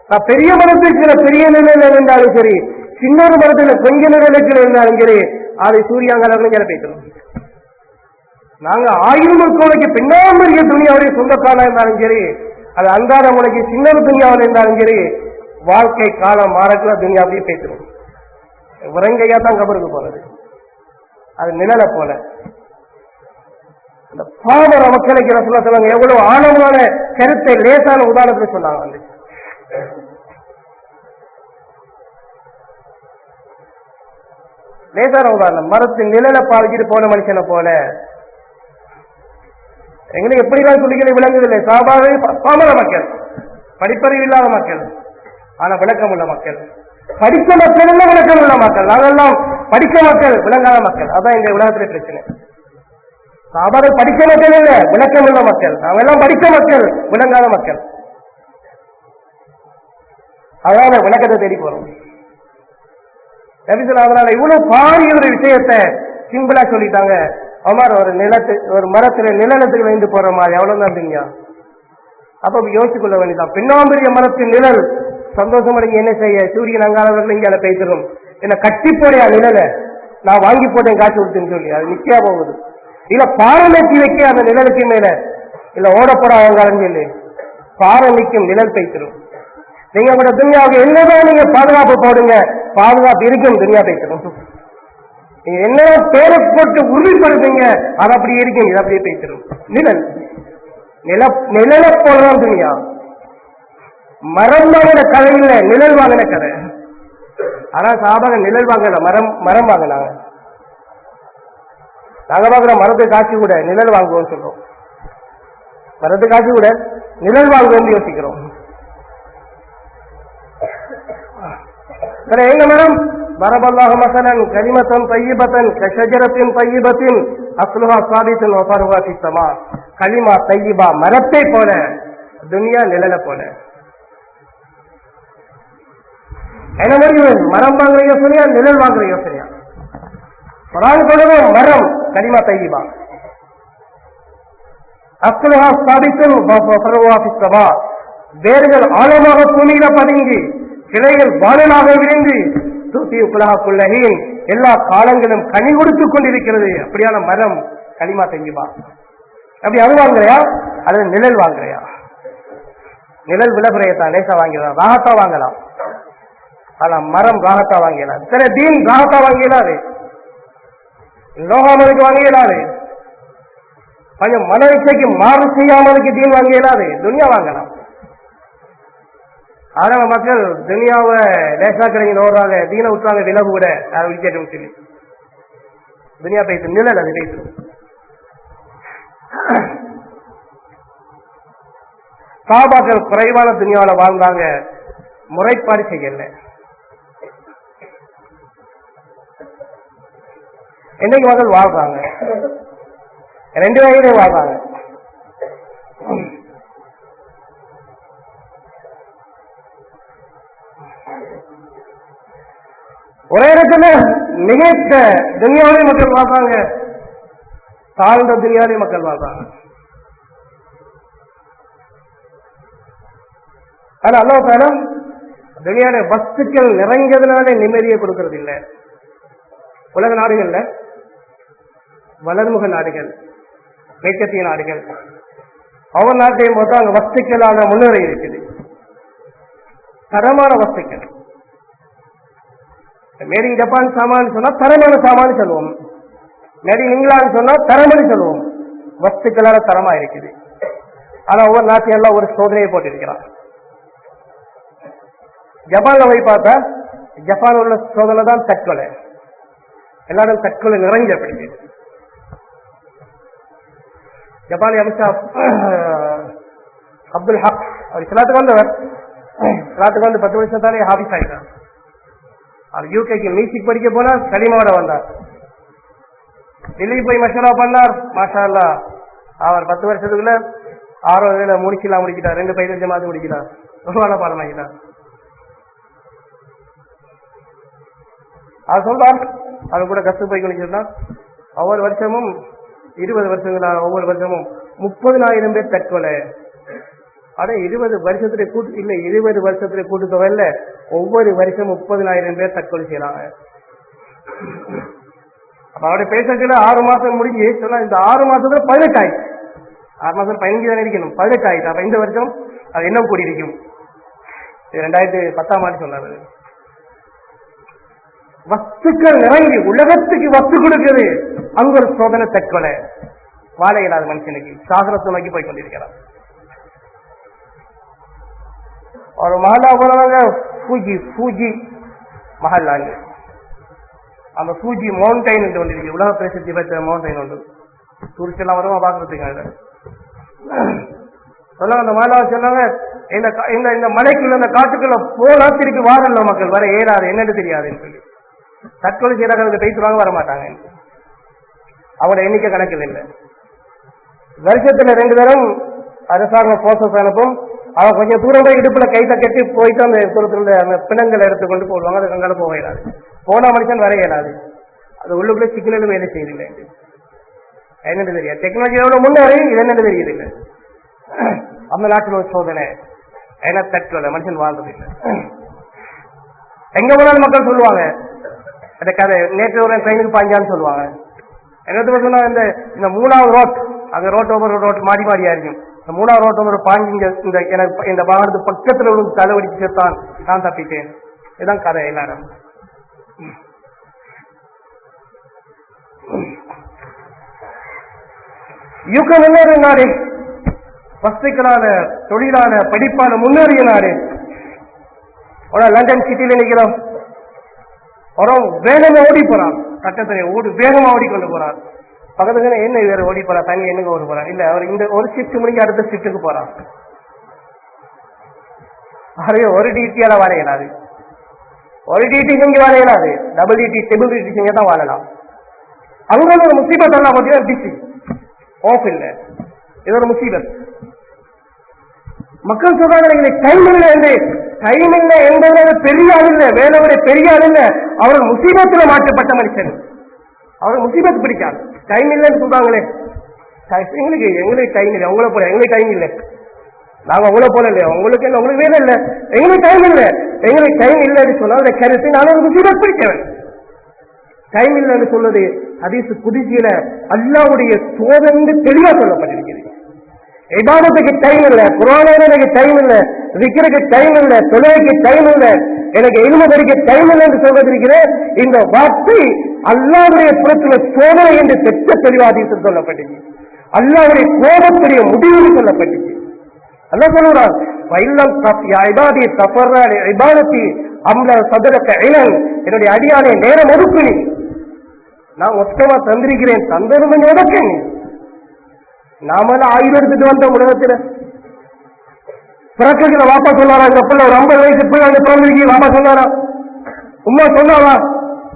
நான் பெரிய மனத்தில் சில பெரிய நிலையில இருந்தாலும் சரி, சின்னொரு மரத்துல கொஞ்ச நிலத்தில் இருந்தாலும் சரி அதை சூரியாங்காலும் சில பேசணும். நாங்க 1000 கோடிக்கு பின்னாமரிய துணியாவுடைய சொந்தக்காரா இருந்தாலும் சரி, அது அன்றாட முறைக்கு சின்ன துணியாவில் இருந்தாலும் சரி, வாழ்க்கை காலம் மாறக்குள்ள துணியாவிலேயே பேசணும். உரங்கையா தான் கபருக்கு போனது. அது நிழலை போல. இந்த பாமர மக்களுக்கு சொல்லுவாங்க எவ்வளவு ஆழமான கருத்தை லேசான உதாரணத்துல சொன்னாங்க. வந்து லேசான உதாரணம், மரத்தின் நிழலை பாவிச்சுட்டு போன மனுஷனை போல. எங்களுக்கு எப்படிலாம் சொல்லிகளை விளங்குதில்லை. சாபாவே பாமர மக்கள், படிப்பறிவு இல்லாத மக்கள், ஆனா விளக்கம் உள்ள மக்கள். படித்த மக்கள் இல்ல, விளக்கம் உள்ள மக்கள். நாங்கெல்லாம் படிக்க மக்கள், விளங்காத மக்கள். அதான் இந்த உலகத்துல பிரச்சனை. சாபாவை படிக்க மக்கள் இல்ல, விளக்கம் உள்ள மக்கள். நாங்கெல்லாம் படிக்க மக்கள், விளங்காத மக்கள். அதான் விளக்கத்தை தேடி போறோம். அதனால இவ்வளவு பாரிய ஒரு விஷயத்தை சிம்பிளா சொல்லிட்டாங்க. அமர் ஒரு மரத்துல நிழலத்துக்கு வைந்து போற மாதிரி எவ்வளவுதான் தெரியும். அப்ப யோசிச்சு கொள்ள வேண்டியதான். பின்னாம்பரிய மரத்தின் நிழல் சந்தோஷம் அடைஞ்சு என்ன செய்ய, சூரியன் அங்காளவர்கள் இங்கே பேசிடும். என்ன கட்டி போடையா நிழலை, நான் வாங்கி போட்டேன் காட்சி கொடுத்துன்னு சொல்லி அது நிச்சயா போகுது. இல்ல பாறை நோக்கி வைக்க அந்த நிழலுக்கு மேல இல்ல ஓடப்படாதங்காலம் சொல்லி பாறை நிற்கும் நிழல் பேசிடும். நீங்க கூட துன்யாவுக்கு என்னதான் நீங்க பாதுகாப்பு போடுங்க, பாதுகாப்பு இருக்கும், துன்யா பேசிடும். நீங்க என்ன பேரை போட்டு உறுதிப்படுத்துங்க, அது அப்படி இருக்கும், இது அப்படியே பேசிடும். நிழல் நிழலை போலதான் துன்யா. மரம் வாங்கின கதை இல்ல, நிழல் வாங்கின கதை. ஆனா சாபாக நிழல் வாங்கல, மரம் வாங்கினாங்க. நாங்க பாக்குற மரத்தை காட்சி கூட நிழல் வாங்குவோம் சொல்றோம். மரத்தை காட்சி கூட நிழல் வாங்குவோம் யோசிக்கிறோம். எங்க மரம் பரபல்லாஹு மஸலன் கலிமத்தன் தய்யிபத்தன் கஷஜரத்தின் தய்யிபத்தின் அஸ்லுஹா ஸாபித்துன் வ ஃபர்ஹுஹா ஃபிஸ் ஸமா. கலிமா தய்யிபா மரத்தை போல, துன்யா நிழலை போல. என்ன மாதிரி மரம் வாங்குற யோசனையா, நிழல் வாங்குற யோசனையா? குர்ஆன் சொல்லுது மரம் கலிமா தய்யிபா, அஸ்லுஹா ஸாபித்துன் வ ஃபர்ஹுஹா ஃபிஸ் ஸமா. வேர்கள் ஆழமாக பூமியில பதுங்கி, கிளைகள் வானலாக விரிந்து, தூத்தியுக்குலஹீன் எல்லா காலங்களும் கனி கொடுத்துக் கொண்டிருக்கிறது. அப்படியான மரம் கலிமா தய்யிபா. அப்படி அது வாங்குறையா அல்லது நிழல் வாங்குறையா? நிழல் விளம்பரையத்தான் லேசா வாங்கலாம், ராகத்தா வாங்கலாம். ஆனா மரம் ராகத்தா வாங்கலாம். சில தீன் ராகத்தா வாங்கலாது, லோகாமலுக்கு வாங்கலாது, கொஞ்சம் மன இச்சைக்கு மாறு செய்யாமலுக்கு தீன் வாங்கலாது, துன்யா வாங்கலாம். அதனால மக்கள் துனியாவை லேசா கிடைங்க ஓடுறாங்க, தீன விட்டுறாங்க, விலகு கூட விக்கெட்டும் சொல்லி துனியா பேசு நிழல் அது பேசும். சாபாக்கள் குறைவான துனியாவில வாழ்ந்தாங்க, முறைப்பாடு செய்யல. என்னைக்கு மக்கள் வாழ்றாங்க, 2 வயதே வாழ்றாங்க. ஒரே இடத்துல மிகத்த துனியாவிலே மக்கள் வாழ்றாங்க, தாழ்ந்த துனியாவிலே மக்கள் வாழ்றாங்க. ஆனா அல்லாஹ் தஆலா துனியாவில வஸ்துக்கள் நிறைஞ்சதுனாலே நிம்மதியை கொடுக்கறது இல்லை. உலக நாடுகள்ல வளர்முக நாடுகள், மேற்கத்திய நாடுகள், ஒவ்வொரு நாட்டையும் போது அங்க வஸ்துக்களான முன்னுரை இருக்குது, தரமான வஸ்துக்கள். மேட் இன் ஜப்பான் சாமான் சொன்னா தரமான சாமான் சொல்லுவோம், மேட் இன் இங்கிலாந்து சொன்னா தரமணி சொல்லுவோம். வஸ்துக்களான தரமா இருக்குது. ஆனா ஒவ்வொரு நாட்டையும் எல்லாம் ஒரு சோதனையை போட்டிருக்கிறான். ஜப்பான்ல போய் பார்த்தா ஜப்பான் உள்ள சோதனை தான் தற்கொலை. எல்லாரும் தற்கொலை நிறைஞ்சப்படுது. ஜப்பான் அமைச்சர் அப்துல் ஹக் அவர் இஸ்லாத்துக்கு வந்தவர், இஸ்லாத்துக்கு வந்து 10 வருஷம் தானே ஹாபிஸ் ஆயிட்டார். அவர் யூகேக்கு மியூசிக் படிக்க போனார், கலிமாவோட வந்தார். டெல்லி போய் மஷரா பண்ணார், மாஷா அல்லாஹ் அவர் 10 வருஷத்துக்குள்ள 6 முடிச்சிட்டார், 2 பைதல் ஜமாத்து முடிக்கிறார், ஒரு பாடம் ஆகிட்டார். அவர் சொல்றார், அவர் கூட கஷ்ட போய் குளிச்சிருந்தார். ஒவ்வொரு வருஷமும் 20 வருஷங்களா, ஒவ்வொரு வருஷமும் 30,000 பேர் தற்கொலை. ஆனா 20 வருஷத்துல கூட்டு இல்ல, 20 வருஷத்துல கூட்டு தொகையில ஒவ்வொரு வருஷம் 30,000 பேர் தற்கொலை செய்யறாங்க. அப்ப அவருடைய பேசுறதுல 6 மாசம் முடிஞ்சு சொன்னா இந்த 6 மாசத்துல 18 ஆயிடுச்சு. 6 மாசம் 15 தானே இருக்கணும், 18 ஆயிடுச்சு. அப்ப இந்த வருஷம் அது என்ன கூடி இருக்கும்? 2010 சொன்னாரு. வஸ்துக்கள் நிறைஞ்சி உலகத்துக்கு வஸ்து கொடுக்குது, அங்க ஒரு சோதனை தற்கொலை. வாழ இயலாத மனுஷனுக்கு சாகரத்தை நோக்கி போய் கொண்டிருக்கிறார். ஒரு மஹல்லா போறாங்க, பூஜி மஹல்லாங்க. அந்த பூஜி மவுண்டைன் ஒன்று இருக்கு, உலக பிரசித்தி பெற்ற மவுண்டைன் ஒன்று. டூரிஸ்ட் எல்லாம் வருவா பாக்குறதுக்காக சொன்னாங்க. அந்த மஹல்லா சொன்னாங்க, இந்த மலைக்குள்ள இந்த காட்டுக்குள்ள போனா திருப்பி வாரல்ல மக்கள் வர ஏறாது, என்னன்னு தெரியாதுன்னு சொல்லி தற்கொலை செய்யறாங்க. பேசுவாங்க, வர மாட்டாங்க. அவங்களோட எண்ணிக்கை கணக்கில் இல்லை. வருஷத்துல 2 தரம் அரசாங்கம் போர்சஸ் அனுப்பும். அவன் கொஞ்சம் தூரம் போய் இடுப்புல கைத்த கட்டி போயிட்டு அந்த தூரத்துல அந்த பிணங்களை எடுத்துக்கொண்டு போடுவாங்க. அது கங்கால போக இயலாது, போனா மனுஷன் வர இயலாது. அது உள்ளுக்குள்ள சிக்கலும் வேலை செய்யல. என்னன்னு தெரியாது, டெக்னாலஜியோட முன்னேறி இது என்னன்னு தெரியுது இல்லை. அந்த நாட்டில் ஒரு சோதனை, என்ன தற்கொலை, மனுஷன் வாழ்றது இல்லை. எங்க போனாலும் மக்கள் சொல்லுவாங்க அந்த கதை. நேற்று ஒரு ட்ரெயினுக்கு பாஞ்சான்னு சொல்லுவாங்க. என்ன சொன்னா, இந்த 3வது ரோட், அந்த ரோட் ஒவ்வொரு ரோட் மாடி மாடியா இருக்கும். இந்த 3வது ரோட் ஒரு பாஞ்சிங்க, இந்த வாகனத்து பக்கத்துல ஒரு தலைவடிச்சு சேர்த்தான், நான் தப்பிட்டேன். இதுதான் கதை எல்லாரும். யூக முன்னேறிய நாடு, வஸ்துக்களான தொழிலான படிப்பான முன்னேறிய நாடு. லண்டன் சிட்டியில நிக்கிறோம், வேகமா ஓடி போறான், சட்டத்திலே வேகமா ஓடிக்கொண்டு போறான். பக்கத்துல என்ன வேற ஓடி போறா, தண்ணி என்னங்க ஓடி போறான். இல்ல, அவர் இந்த ஒரு ஷிஃப்ட் முடிஞ்சு அடுத்த ஷிஃப்ட்டுக்கு போறான். ஒரு டிடியால வாழ இயலாது, ஒரு டிடி செஞ்சு வாழ இயலாது. டபுள் டிடி டெபிள் டிடி செஞ்சா தான் வாழலாம். அங்க ஒரு முசீபத் எல்லாம் பார்த்தீங்கன்னா டிசி ஆஃப் இல்ல, இது ஒரு முசீபத். மக்கள் சொல்றாங்க டைம் இல்லை என்று. டைம் இல்லை என்பது பெரிய ஆள் இல்ல, வேலையோட பெரிய ஆள் இல்ல, அவர் முசீபத்துல மாற்றப்பட்ட மனுஷன். அவர் முசீபத் பிடிக்காது. டைம் இல்லைன்னு சொல்றாங்களே, எங்களுக்கு டைம் இல்லை, உங்களை போல எங்களுக்கு டைம் இல்லை, நாங்க உங்களை போல இல்லையா, உங்களுக்கு இல்லை, உங்களுக்கு வேலை இல்லை, எங்களுக்கு டைம் இல்லை. எங்களுக்கு டைம் இல்லைன்னு சொன்னா அந்த கருத்து நான் ஒரு முசீபத் பிடிச்சவன். டைம் இல்லைன்னு சொல்றது ஹதீஸ் குதிசியில அல்லாஹ்வுடைய சோதனை தெளிவா சொல்லப்பட்டிருக்கிறது. இபாதத்துக்கு டைம் இல்ல, குர்ஆனுக்கு டைம் இல்ல, விக்ருக்கு டைம் இல்ல, தொழுகைக்கு டைம் இல்ல, எனக்கு இல்மு படிக்க டைம் இல்லை என்று சொல்வதற்கிற இந்த வார்த்தை அல்லாஹ்வுடைய புறத்துல சோதனை என்று பெற்ற தெளிவாதித்து சொல்லப்பட்டது. அல்லாஹ்வுடைய கோபத்துடைய முடிவு சொல்லப்பட்டது. அல்லாஹ் சொல்றான், வயல்லம் யா இபாதி தஃபர்ரா இபாதத்தி அம்ல சதரக இலன், என்னுடைய அடியானே நேரம் ஒதுக்கு, நீ நான் மொத்தமா தந்திருக்கிறேன், தந்தரும் ஒதுக்க. நீ நாமெல்லாம் ஆயுதம் எடுத்துட்டு வந்த உலகத்துல பிறக்குற வாப்பா சொன்னாரா, இந்த பிள்ளை ஒரு 50 வயசு பிள்ளை அந்த பிறந்திருக்கு, வாப்பா சொன்னாரா, உமா சொன்னாவா,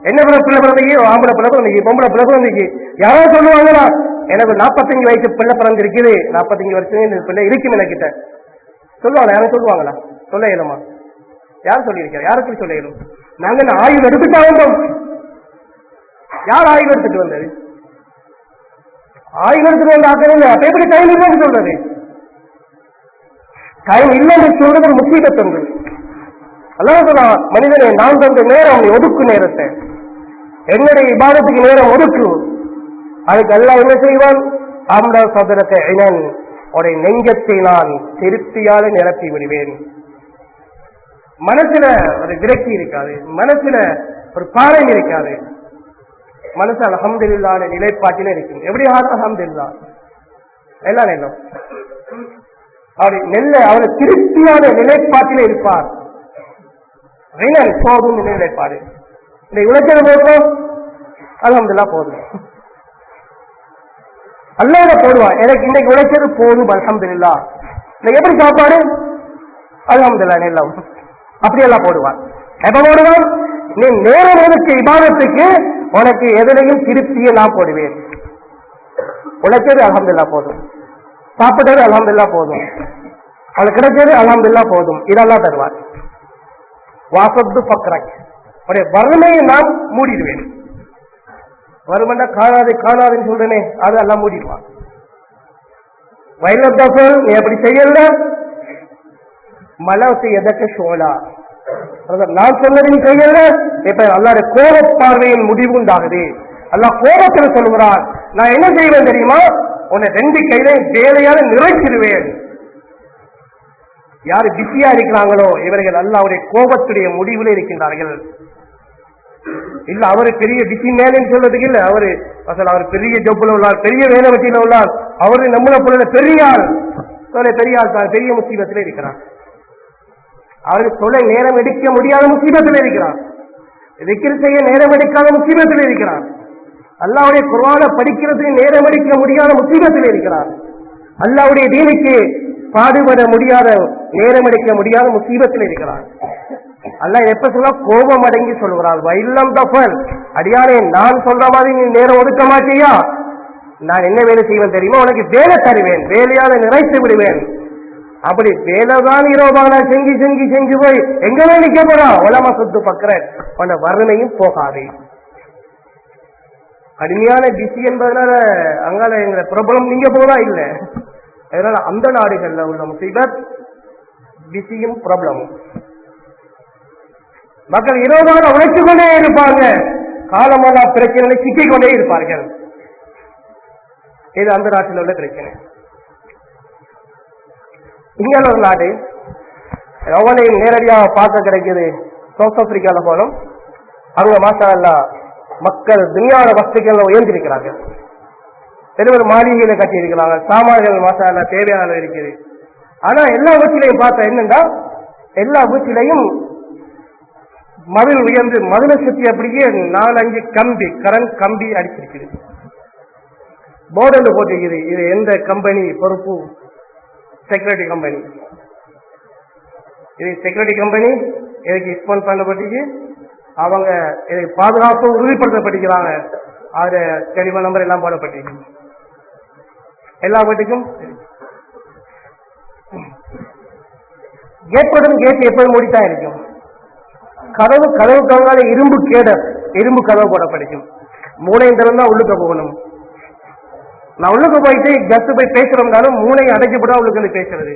என்ன பிள்ளை பிறந்தீங்க, ஆம்பளை பிள்ளை பிறந்தீங்க, பொம்பளை பிள்ளை பிறந்தீங்க, யாராவது சொல்லுவாங்களா, எனக்கு 45 வயசு பிள்ளை பிறந்திருக்குது, 45 வருஷம் இந்த பிள்ளை இருக்குன்னு எனக்கிட்ட சொல்லுவாங்க. யாரும் சொல்லுவாங்களா? சொல்ல இயலுமா? யார் சொல்லியிருக்காரு? யாருக்கு சொல்ல இயலும்? நாங்க ஆயுதம் எடுத்துட்டா வந்தோம். யார் ஆயுதம் எடுத்துட்டு வந்தது? ஆயுதம் எடுத்துட்டு வந்த ஆக்கள் அப்ப எப்படி டைம் இல்லைன்னு சொல்றது? டைம் இல்லைன்னு சொல்றது ஒரு முசீபத் ஒன்று. அல்லாஹ் சொல்றான், மனிதனே நான் தந்த நேரம் நீ ஒதுக்கு, நேரத்தை என்னுடைய இபாதத்துக்கு நேரம் ஒதுக்கு. அதுக்கு அல்லாஹ் என்ன செய்வான்? அம்ரா சதரத்தை இனன், உடைய நெஞ்சத்தை நான் திருப்தியால நிரப்பி விடுவேன். மனசுல ஒரு விரக்தி இருக்காது, மனசுல ஒரு பாரம் இருக்காது, மனசு அல்ஹம்துலில்லாஹ் நிலைப்பாட்டில இருக்கும். எப்படி அல்ஹம்துலில்லாஹ் எல்லாம் நெல்லும் அப்படி நெல்ல அவளை திருப்தியான நிலைப்பாட்டில இருப்பார். போதும் நிலைப்பாடு. இந்த உழைச்சது போதும், அல்ஹம்துலில்லாஹ் போதும், அல்லாஹ் போடுவான். எனக்கு இன்னைக்கு உழைச்சது போதும், அல்ஹம்துலில்லாஹ். இன்னைக்கு எப்படி சாப்பாடு? அல்ஹம்துலில்லாஹ் நெல்லம். அப்படியெல்லாம் போடுவான். எப்ப போடுவான்? நீ நேரம் ஒதுக்கு இபாதத்துக்கு, உனக்கு எதிலையும் திருப்தியை நான் போடுவேன். உழைச்சது அல்ஹம்துலில்லாஹ் போதும், சாப்பிட்டது அல்ஹம்துலில்லாஹ் போதும், அவளுக்கு கிடைச்சது அல்ஹம்துலில்லாஹ் போதும், இதெல்லாம் தருவார். வாசத்து பக்ரக், உடைய வறுமையை நான் மூடிடுவேன். வறுமைன்னா காணாது காணாதுன்னு சொல்றேனே, அது எல்லாம் மூடிடுவான். வயலத்தல் நீ அப்படி செய்யல, மலத்தை எதற்கு சோழா, நான் சொன்னது நீ செய்யல, இப்ப அல்லாஹ்வுடைய கோப பார்வையின் முடிவு உண்டாகுது. அல்லாஹ் கோபத்துல சொல்லுகிறான், நான் என்ன செய்வேன் தெரியுமா, உன்னை 2 கையில வேலையால நிறைச்சிருவேன். யாரு பிஸியா இருக்கிறாங்களோ இவர்கள் அல்லாஹ்வுடைய கோபத்துடைய முடிவுல இருக்கின்றார்கள். இல்ல அவரு பெரிய பிஸி மேலேன்னு சொல்றதுக்கு இல்ல, அவர் பெரிய ஜொப்புல உள்ளார், பெரிய வேலை வெட்டியில உள்ளார், அவரு நம்மள போல பெரிய ஆள் தான், பெரிய முசீபத்தில் இருக்கிறார். அவருக்கு தொலை நேரம் எடுக்க முடியாத முசீபத்தில் இருக்கிறார், திக்ர் செய்ய நேரம் எடுக்காத முசீபத்தில் இருக்கிறார், அல்லாஹ்வுடைய குர்ஆனை படிக்கிறதுக்கு நேரம் எடுக்க முடியாத முசீபத்தில் இருக்கிறார், அல்லாஹ்வுடைய தீனுக்கு பாடுபட முடியாத நேரம் எடுக்க முடியாத முசீபத்தில் இருக்கிறார். அல்லாஹ் எப்ப சொல்ல கோபம் அடங்கி சொல்கிறார், வயல்லம் தஃபல், அடியானே நான் சொல்ற மாதிரி நீ நேரம் ஒதுக்க மாட்டியா, நான் என்ன வேலை செய்வேன் தெரியுமா, உனக்கு வேலை தருவேன், வேலையால நிறைத்து விடுவேன். அப்படி வேலைதான் இரவுபாக செஞ்சு செஞ்சு செஞ்சு போய் எங்கவே நிக்க போறா, உலமா சொத்து பக்கிற உன்ன வறுமையும் போகாது. கடுமையான பிஸி என்பதனால அங்கால எங்க பிரபலம் நீங்க போதா இல்ல. அதனால அந்த நாடுகள்ல உள்ள முசீபத் பிஸியும் ப்ராப்ளமும். மக்கள் இரவுபாக உழைத்துக் கொண்டே இருப்பாங்க, காலமான பிரச்சனை சிக்கிக் கொண்டே இருப்பார்கள். இது அந்த நாட்டில் உள்ள பிரச்சனை. இங்க ஒரு நாடு எவனையும் நேரடியாக பார்க்க கிடைக்குது, சவுத் ஆப்பிரிக்கால போனோம். அங்க மாஷா அல்லாஹ் மக்கள் துனியாவோட வஸ்துக்கள் உயர்ந்திருக்கிறார்கள், பெருவர் மாளிகையில கட்டி இருக்கிறாங்க, சாமான்கள் மாஷா அல்லாஹ் தேவையான அளவு இருக்குது. ஆனா எல்லா வீட்டிலையும் பார்த்தா என்னன்னா, எல்லா வீட்டிலையும் மதில் உயர்ந்து மதுரை சுற்றி அப்படியே 4-5 கம்பி கரண்ட் கம்பி அடிச்சிருக்குது, போர்டு போட்டிருக்குது. இது எந்த கம்பெனி பொறுப்பு, செக்யூரிட்டி கம்பெனி. இது செக்யூரிட்டி கம்பெனி இதுக்கு எக்ஸ்போன் பண்ணப்பட்டிருக்கு, அவங்க இதுக்கு பாதுகாப்பு உறுதிப்படுத்தப்பட்டிருக்கிறாங்க, அது டெலிபோன் நம்பர் எல்லாம் போடப்பட்டிருக்கு எல்லா வீட்டுக்கும். கேட் எப்போது மூடித்தான் இருக்கும், கதவு கங்கால இரும்பு கதவு போடப்படிக்கும், மூளையும் திறந்தா உள்ளுக்க போகணும். நான் உள்ளுக்கு போயிட்டு ஜஸ்ட் போய் பேசுறோம்னாலும் மூளையை அடைக்கப்பட்டா உள்ளுக்கு வந்து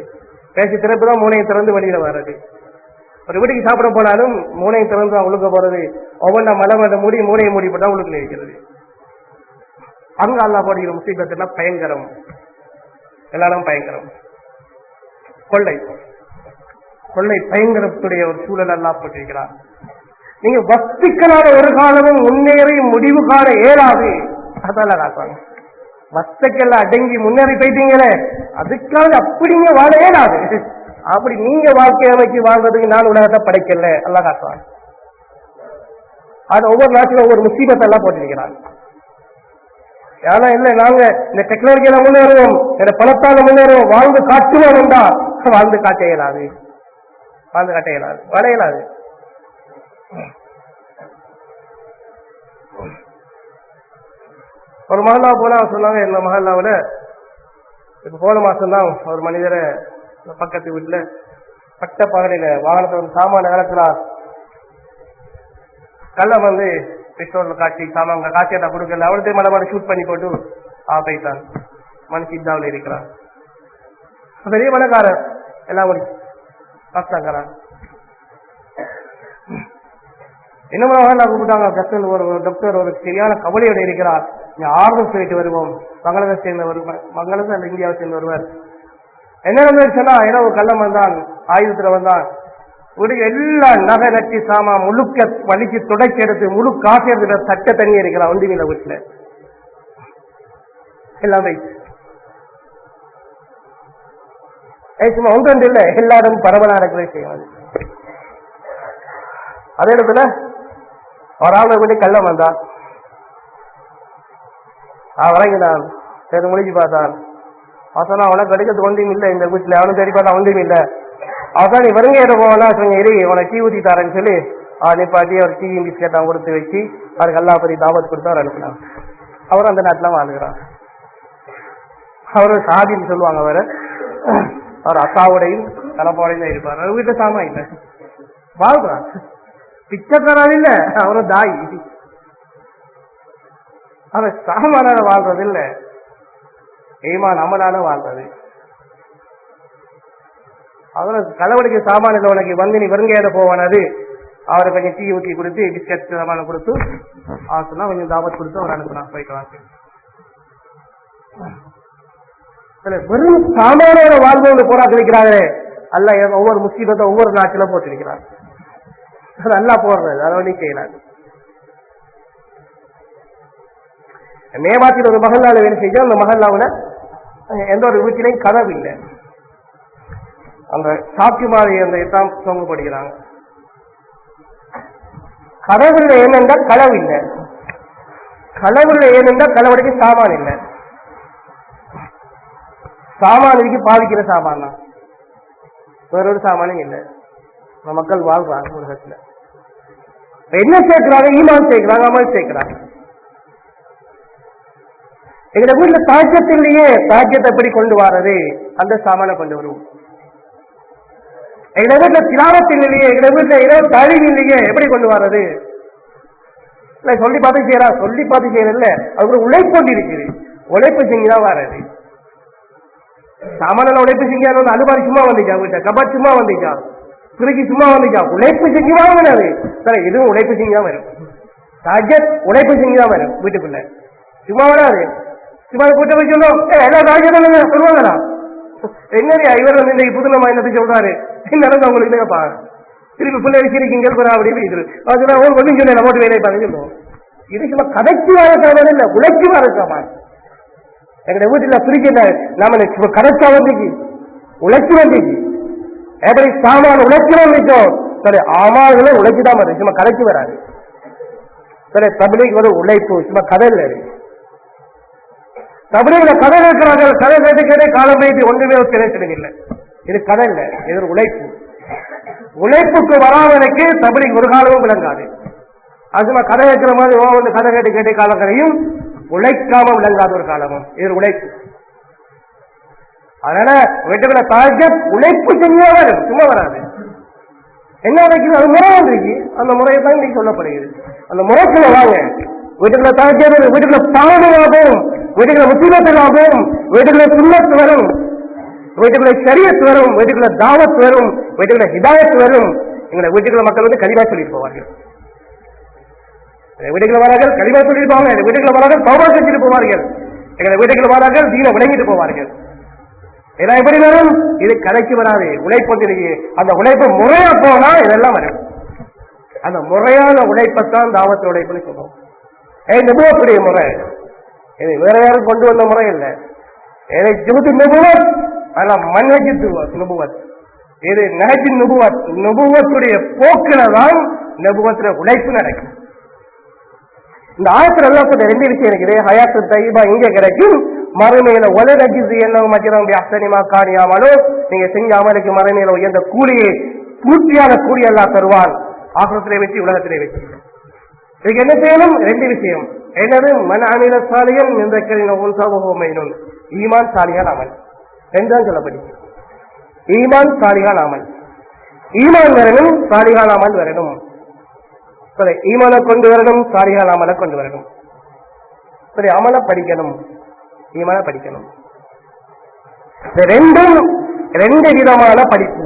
பேசி திறப்புதான் மூளையை திறந்து வெளியில வர்றது. ஒரு வீட்டுக்கு சாப்பிட போனாலும் மூளையை திறந்து தான் உள்ளுக்க போறது, ஒவ்வொன்றா மலை மூடி மூளையை மூடிப்பட்டா உள்ளுக்குள்ள இருக்கிறது. அங்க அல்லாஹ் போடுகிற முசீபத்துனா பயங்கரம், எல்லாரும் பயங்கரம். கொள்ளை பயங்கரத்துடைய ஒரு சூழல் அல்லாஹ் போட்டிருக்கிறார். நீங்க வஸ்துக்களான ஒரு காலமும் முன்னேறி முடிவு காண இயலாது. அதான் காட்டுவாங்க, வஸ்துக்கெல்லாம் அடங்கி முன்னேறி போயிட்டீங்களே அதுக்காக அப்படிங்க வாழ இயலாது. அப்படி நீங்க வாழ்க்கை அமைச்சு வாழ்றதுக்கு நான் உலகத்தை படைக்கல எல்லாம் காட்டுவாங்க. அது ஒவ்வொரு நாட்டிலும் ஒவ்வொரு முசீபத்தை எல்லாம் போட்டிருக்கிறாங்க. ஏன்னா இல்ல நாங்க இந்த டெக்னாலஜியில முன்னேறுவோம், இந்த பணத்தால முன்னேறுவோம், வாழ்ந்து காட்டுவோம் என்றா வாழ்ந்து காட்ட இயலாது, வாழ இயலாது. ஒரு மஹல்லா போனா சொன்னாங்க, இந்த மஹல்லாவில் இப்ப போன மாசம் தான் ஒரு மனிதரை பக்கத்து வீட்டுல பட்ட பகலில வாகனத்தை சாமான இறக்குறார், கல்ல வந்து பிஸ்டோல்ல காட்சி சாமான் காட்சியத்தை கொடுக்கல, அவளுக்கு மலை ஷூட் பண்ணி போட்டு போயிட்டான். மனுஷி இதாவில் இருக்கிறான், பெரிய மனக்காரன், எல்லாம் ஒரு கஷ்டங்கிறான். இன்னும் கூப்பிட்டாங்க, ஒரு டாக்டர் ஒரு சரியான கவலையோட இருக்கிறார், ஆர்வம் சொல்லிட்டு வருவோம், பங்களாதேஷ் சேர்ந்த வருவார், பங்களாதேஷ் அல்ல இந்தியாவை சேர்ந்து வருவார். என்ன நடந்துச்சுன்னா, ஏன்னா ஒரு கள்ளம் வந்தான், ஆயுதத்துல வந்தான், வீட்டுக்கு எல்லா நகை நட்டி சாமா முழுக்க வலிக்கு துடைச்சி எடுத்து முழு காசு எடுத்து தட்ட தண்ணி இருக்கிறான் ஒன்றுமில்ல வீட்டுல எல்லாமே சும்மா ஒன்று இல்லை, எல்லாரும் பரவலா இருக்கிற விஷயம். அதே இடத்துல ஒரு ஆள் வீட்டு கள்ளம் வந்தான், வழங்கினான், சரி முடிஞ்சு பார்த்தான், அவசரம் அவனுக்கு கிடைக்கிறது ஒன்றும் இல்லை இந்த வீட்டுல, அவனும் தேடி பார்த்தா ஒன்றும் இல்லை. அவசரம் நீ வருங்க போனா கொஞ்சம் எரி உன டீ ஊற்றி தாரேன்னு சொல்லி நிப்பாட்டி அவர் டீ பிஸ்கெட் அவன் கொடுத்து வச்சு அவருக்கு எல்லா பற்றி தாபத்து கொடுத்து அவர் அனுப்பினான். அவரும் அந்த நாட்டில் வாழ்கிறான். அவரு சாதின்னு சொல்லுவாங்க, அவர் அசாவோடையும் தலைப்பாடையும் தான் இருப்பார், அவர் வீட்டுல சாமா இல்லை, வாழ்றான். பிச்சைக்காரன் இல்ல, அவரும் தாய், அவன் சாமான வாழ்றது இல்ல, ஈமான் அமலான வாழ்றது. அவனுக்கு களவடிக்க சாமான இல்லை, உனக்கு வந்து நீ வெறுங்கையிட போவானது அவரை கொஞ்சம் டீ ஊற்றி கொடுத்து பிஸ்கட் சாமான கொடுத்து சொன்னா கொஞ்சம் தாவத் கொடுத்து அவர் அனுப்புறான் போயிட்டு வாங்க. வெறும் சாமானோட வாழ்வோடு போராட்டிருக்கிறாங்களே அல்ல ஒவ்வொரு முஸ்லீமத்தை ஒவ்வொரு நாட்டில போட்டிருக்கிறார். அது அல்லா போடுறது அதை வழி செய்யறாங்க. மேமாத்தில் ஒரு மகல்லாவில் வேலை செஞ்சா அந்த மகல்லாவில் எந்த ஒரு வீட்டிலையும் கதவு இல்லை. அந்த சாட்சி மாதிரி அந்த எட்டாம் தொங்க படிக்கிறாங்க. கதவுல ஏனென்றால் களவு இல்லை, களவுல ஏனென்றால் களவடைக்கு சாமான் இல்லை. சாமானுக்கு பாதிக்கிற சாமான் தான், வேறொரு சாமானும் இல்லை. மக்கள் வாழ்றாங்க உலகத்துல. என்ன சேர்க்கிறாங்க? ஈமான் சேர்க்கிறாங்க, அமல் சேர்க்கிறாங்க. எங்க வீட்டுல தாஜ்யத்திலேயே தாஜ்யத்தை எப்படி கொண்டு வர்றது? அந்த சாமான கொண்டு வருவோம். எங்க வீட்டுல திலாவத்திலேயே, எங்க வீட்டுல இரவு தாழிவிலேயே எப்படி கொண்டு வர்றது? இல்ல சொல்லி பார்த்து செய்யறா, சொல்லி பார்த்து செய்யறதில்ல, அது உழைப்பு கொண்டு இருக்குது. உழைப்பு செஞ்சுதான் வர்றது. சாமான உழைப்பு செஞ்சாலும் அலுமாரி சும்மா வந்துச்சா, வீட்டை கபாட் சும்மா வந்துச்சா, பிறகு சும்மா வந்துச்சா, உழைப்பு செஞ்சு வாங்கினது சரி. இதுவும் உழைப்பு செஞ்சுதான் வரும். தாஜ்யத் உழைப்பு செஞ்சுதான் வரும். வீட்டுக்குள்ள சும்மா வராது. சும்மா கூட்ட போய் சொல்லுவோம் எல்லா தாஜ்யத்தான் சொல்லுவாங்களா? என்னையா இவர் வந்து இன்னைக்கு புதுநமா என்னத்தை சொல்றாரு, நடந்து அவங்களுக்கு பாரு திருப்பி பிள்ளை வச்சிருக்கீங்க அப்படி ஒன்றும் சொல்ல போட்டு வேலை பாருங்க சொல்லுவோம். இது சும்மா கதைக்கு வர சாமான் இல்ல, உழைச்சி வர சாமான். எங்க வீட்டுல பிரிக்கின்ற நாம கடைச்சா வந்துச்சு, உழைச்சி வந்துச்சு. எப்படி சாமான உழைச்சி வந்துச்சோம் சரி, ஆமாங்களே உழைச்சுதான் வருது, சும்மா கதைக்கு வராது. சரி, தபிலீக் ஒரு உழைப்பு, சும்மா கதை இல்லை. தபிலீக்ல கதை இருக்கிறார்கள், கதை கேட்டு கேட்டு காலம் போயிட்டு ஒன்றுமே கிடைச்சதில்லை. இது கதை இல்லை, இது உழைப்பு. உழைப்புக்கு வராதனுக்கு தபிலீக் ஒரு காலமும் விளங்காது. அது கதை வைக்கிற மாதிரி வந்து கதை கேட்டு கேட்டு காலம் கதையும் உழைக்காம விளங்காத ஒரு காலமும். இது உழைப்பு. அதனால வீட்டுக்குள்ள தாஜ்யத் உழைப்பு செஞ்சா வரும், சும்மா வராது. என்ன உழைக்குது? அது முறை வந்துருக்கு. அந்த முறையை தான் இன்னைக்கு சொல்லப்படுகிறது. அந்த முறைக்குள்ள வாங்க. வீட்டுக்குள்ள தாஜ்யத், வீட்டுக்குள்ள பாதுகாப்பும், வீட்டுக்குள்ள முஸ்லிமத்தும், வீட்டுக்குள்ள சுன்னத்து வரும், வீட்டுக்குள்ள ஷரியத் வரும், வீட்டுக்குள்ள தாவத் வரும், வீட்டுக்குள்ள ஹிதாயத் வரும். எங்களை வீட்டுக்குள்ள மக்கள் வந்து கலிமா சொல்லிட்டு போவார்கள். வீட்டுக்குள்ள வரார்கள் கலிமா சொல்லிட்டு போவாங்க. வீட்டுக்குள்ள வரார்கள் தௌபா செஞ்சுட்டு போவார்கள். எங்களை வீட்டுக்குள்ள வரார்கள் தீனை விளங்கிட்டு போவார்கள். இதெல்லாம் எப்படி வரும்? இது கடைக்கு வராது, உழைப்பு. அந்த உழைப்பு முறையா போனா இதெல்லாம் வரும். அந்த முறையான உழைப்பத்தான் தாவத்து உழைப்புன்னு சொல்லுவோம். நபுவத்துடைய முறை இது வேற யாரும் கொண்டு வந்த முறை இல்லை. இது நஹஜ் நுபுவத், நுபுவத்துடைய போக்கில தான் நபுவத்துல உழைப்பு நடக்கும். இந்த ஆயத்துல எல்லாம் ரெண்டு விஷயம் இருக்குது. ஹயாத்து தையீபா இங்க கிடைக்கும், மறுமையில ஒலரஜிஸ் என்ன மஜ்ரம் அஹ்சனிமா காணியாமலோ நீங்க செஞ்ச அமலுக்கு மறுமையில உயர்ந்த கூலியை பூர்த்தியான கூலி எல்லாம் தருவான். ஆகிரத்திலே வச்சு உலகத்திலே வச்சு இதுக்கு என்ன செய்யணும்? ரெண்டு விஷயம். என்னது? மன் அமில சாலியன் மின் ஈமான் சாலியான் அமல். ரெண்டுதான் சொல்லப்படி. ஈமான் சாலியான் அமல். ஈமான் வரணும், சாலியான் அமல் வரணும். சரி, ஈமானை கொண்டு வரணும், சாலியான் அமலை கொண்டு வரணும். சரி, அமலை படிக்கணும், ஈமான படிக்கணும். ரெண்டும் ரெண்டு விதமான படிப்பு.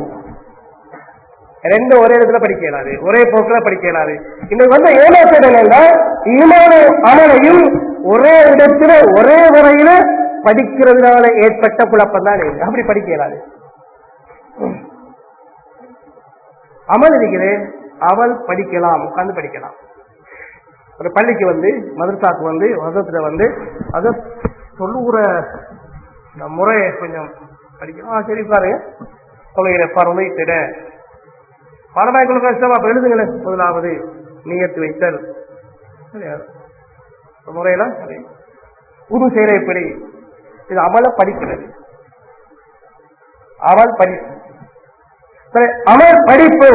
ரெண்டும் ஒரே இடத்துல படிக்க இயலாது, ஒரே போக்குல படிக்க இயலாது. இன்னைக்கு வந்து ஏமாற்றா ஈமான அமலையும் ஒரே இடத்துல ஒரே முறையில படிக்கிறதுனால ஏற்பட்ட குழப்பம் தான். அப்படி படிக்க இயலாது. அமல் இருக்குது, அவள் படிக்கலாம், உட்கார்ந்து படிக்கலாம். ஒரு பள்ளிக்கு வந்து மதரசாக்கு வந்து வசத்துல வந்து அதை சொல்லுகிற முறை கொஞ்சம் படிக்கலாம். சரி பாருங்க, தொகையில பறவை திட பரவாயில்ல கஷ்டமா எழுதுங்களேன். முதலாவது நியத்து வைத்தல் முறையெல்லாம் சரி. உது செய்யற எப்படி? இது அமல படிக்கிறது, அவள் படிப்பு. சரி, அமல் படிப்பு.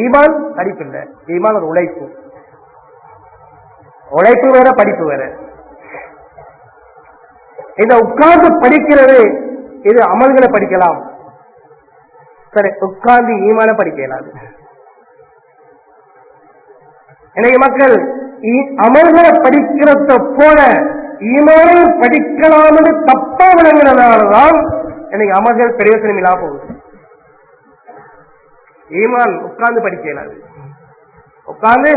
ஈமான் படிப்பு இல்லை, ஈமான் ஒரு உழைப்பு. உழைப்பு வேற, படிப்பு வேற. இந்த உட்கார்ந்து படிக்கிறது இது அமல்களை படிக்கலாம். சரி, உட்கார்ந்து ஈமான படிக்க இயலாது. இன்னைக்கு மக்கள் அமல்களை படிக்கிறத போல ஈமானை படிக்கலாம்னு தப்பா விளங்குறதுனாலதான் இன்னைக்கு அமல்கள் பிரயோசனம் இல்லாம போகுது. ஈமான் உட்கார்ந்து படிக்க இயலாது. உட்கார்ந்து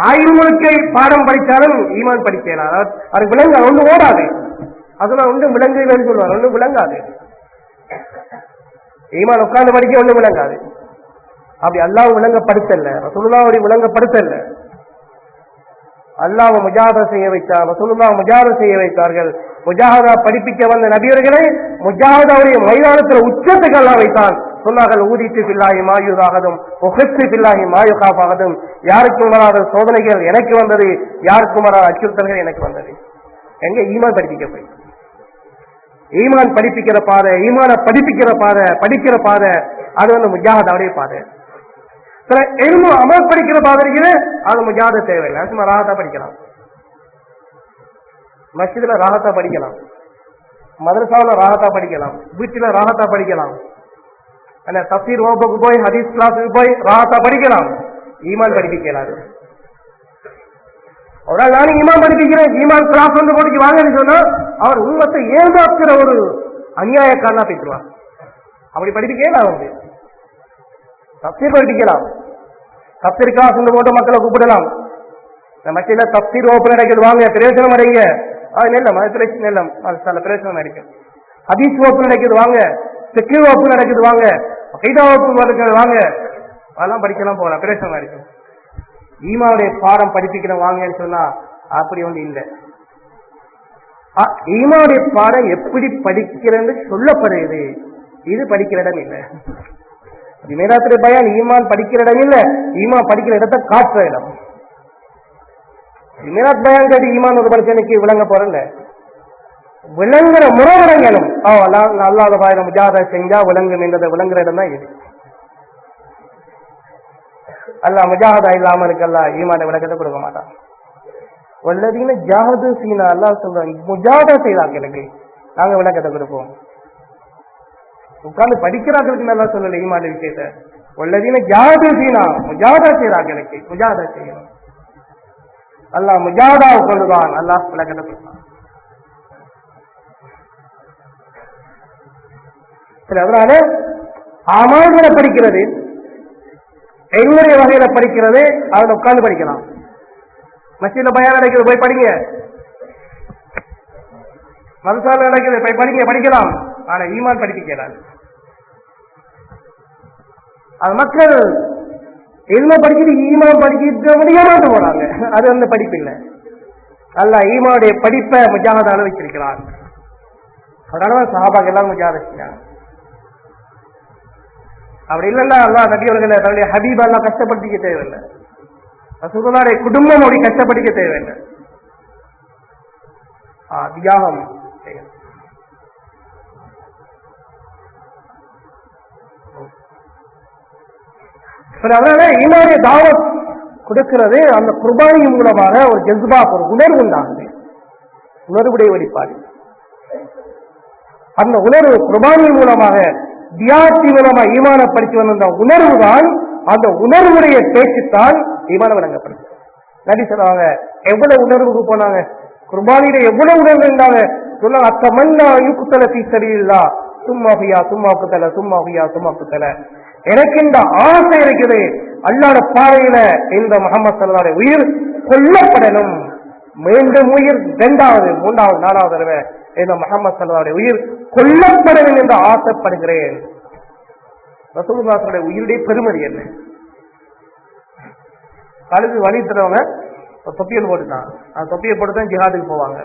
ஆயுள் முழுக்கை பாடம் படித்தாலும் ஈமான் படிக்கலாம். அது விளங்க ஒண்ணு ஓடாது. அதெல்லாம் ஒன்றும் விளங்குன்னு சொல்லுவாங்க, ஒன்றும் விளங்காது. ஈமான் உட்கார்ந்து படிக்க ஒன்றும் விளங்காது. அப்படி அல்லாஹ் விளங்கப்படுத்தல, ரசூலுல்லாஹ் விளங்கப்படுத்தல. அல்லாஹ் முஜாஹதா செய்ய வைத்தார், ரசூலுல்லாஹ் முஜாஹதா செய்ய வைத்தார்கள். முஜாஹதா படிப்பிக்க வந்த நபியர்களை முஜாஹதாவுடைய மைதானத்தில் உச்சத்துக்கு அல்லாஹ் வைத்தான். சொன்னார்கள், ஊதித்து பில்லாஹி மாயுதாகதும் உஹத்து பில்லாஹி மாயுகாபாகதும். யாருக்கும் வராத சோதனைகள் எனக்கு வந்தது, யாருக்கும் வராத அச்சுறுத்தல்கள் எனக்கு வந்தது. எங்க ஈமான் படிப்பிக்க போய், ஈமான் படிப்பிக்கிற பாதை, ஈமான படிப்பிக்கிற பாதை, படிக்கிற பாதை, அது வந்து முஜாஹதாவுடைய பாதை. சில எல்மு அமல் படிக்கிற பாதை இருக்குது, அது முஜாஹதா தேவையில்லை. சும்மா ராகத்தா படிக்கலாம், மஸ்ஜிதுல ராகத்தா படிக்கலாம், மதரசாவில் ராகத்தா படிக்கலாம், வீட்டில ராகத்தா படிக்கலாம், தஃசீர் வகுப்புக்கு போய் ஹதீஸ் கிளாஸுக்கு போய் ராகத்தா படிக்கலாம். ஈமான் படிப்பிக்கலாது. ஒரு நாள் நானும் ஈமான் படிப்பிக்கிறேன், ஈமான் கிளாஸ் வந்து போட்டு வாங்கன்னு சொன்னா அவர் உண்மத்தை ஏமாத்துற ஒரு அநியாயக்காரனா பேசுவார். அப்படி படிப்பிக்கலாம். வந்து தஃசீர் படிப்பிக்கலாம், தஃசீர் கிளாஸ் வந்து போட்டு மக்களை கூப்பிடலாம். மத்தியில தஃசீர் வகுப்பு நடக்குது, வாங்க பிரயோஜனம் அடைங்க. அது நெல்லம், அது பிரச்சனை நெல்லம், அது பிரயோஜனம் அடைக்கும். ஹதீஸ் வகுப்பு நடக்குது, வாங்க. செக்யூ வகுப்பு நடக்குது, வாங்க. கைதா வகுப்பு நடக்குது, வாங்க. அதெல்லாம் படிக்கலாம், போகலாம், பிரயோஜனம் அடைக்கும். ஈமாவுடைய பாடம் படிப்பிக்கிறோம் வாங்கன்னு சொன்னா அப்படி ஒன்று இல்லை. ஈமாவுடைய பாடம் எப்படி படிக்கிறேன்னு சொல்லப்படுது, இது படிக்கிற இடம் இல்லை. மேதாத்திரை பயான் ஈமான் படிக்கிற இடம் இல்லை, ஈமான் படிக்கிற இடத்தை காட்டுற இடம். மேதாத் பயான் கேட்டு ஈமான் ஒரு மனுஷனுக்கு விளங்க போறல, விளங்குற முறை விளங்கணும். அல்லாத பாயிரம் முஜாஹதா செஞ்சா விளங்கும் என்றதை விளங்குற இடம் தான் இது. அல்லா முஜாஹதா இல்லாம இருக்கல்லா ஈமான விளக்கத்தை கொடுக்க மாட்டான். வல்லதீன ஜாஹது சீனா அல்லாஹ் சொல்றாங்க, முஜாஹதா செய்தாங்க எனக்கு நாங்க விளக்கத்தை கொடுப்போம். உட்கார்ந்து படிக்கிறாங்களுக்கு நல்லா சொல்லல ஈமான விஷயத்த. வல்லதீன ஜாஹது சீனா முஜாஹதா செய்தாங்க எனக்கு, முஜாஹதா செய்யணும். அல்லாஹ் முஜாஹதாவை கொண்டுதான் அல்லாஹ் விளக்கத்தை கொடுத்தான். அதனால அமல்களை படிக்கிறது, என்னுடைய வகையில படிக்கிறது, அதில் உட்கார்ந்து படிக்கலாம். மஸ்ஜித்ல பயான் நடக்குது, போய் படிங்க. மதரசால நடக்குது, போய் படிங்க, படிக்கலாம். ஆனா ஈமான் படிக்கிறாங்க. அது மக்கள் எதுவுமே படிச்சுட்டு ஈமான் படிச்சுட்டு முடியாமட்டு போறாங்க. அது வந்து படிப்பு இல்லை. அல்ல ஈமானுடைய படிப்பை முஜாஹதால வச்சிருக்கிறார். அதனால சஹாபாக்கள் எல்லாம் முஜாஹதா செஞ்சாங்க. அப்படி இல்லைன்னா அல்லா நபியவர்களை தன்னுடைய ஹபீப் எல்லாம் கஷ்டப்படுத்திக்க தேவையில்லை, ரசூலுல்லாஹ்வுடைய குடும்பம் அப்படி கஷ்டப்படுத்திக்க தேவையில்லை. தியாகம் செய்யணும். அதனால ஈமானுடைய தாவத் கொடுக்கிறது அந்த குர்பானி மூலமாக ஒரு ஜஸ்பா, ஒரு உணர்வு உண்டாகுது, உணர்வுடைய வெளிப்பாடு. அந்த உணர்வு குர்பானி மூலமாக தியாகத்தின் மூலமா ஈமான படிச்சு வந்த உணர்வு தான், அந்த உணர்வுடைய பேச்சுத்தான் ஈமான வழங்கப்படுது. நபி சொல்லுவாங்க, எவ்வளவு உணர்வுக்கு போனாங்க, குர்பானியில எவ்வளவு உணர்வு இருந்தாங்க சொன்னாங்க. அத்தமன்னா யுக்குத்தல சீசரியில்லா சும்மா ஹுயா சும்மா குத்தல சும்மா ஹுயா சும்மா குத்தல. எனக்கு இந்த ஆசை இருக்குது, அல்லாஹ் பாதையில இந்த முஹம்மது ஸல்லல்லாஹு அலைஹி உயிர் கொல்லப்படணும். மீண்டும் உயிர் 2வது 3வது 4வது தடவை இந்த முஹம்மது ஸல்லல்லாஹு அலைஹி உயிர் கொல்லப்படணும் என்று ஆசைப்படுகிறேன். ரசூலுல்லாஹ்வுடைய உயிருடைய பெருமதி என்ன? கழுது வழி தரவங்க தொப்பியல் போட்டுட்டான், அந்த தொப்பியை போட்டுதான் ஜிஹாதுக்கு போவாங்க.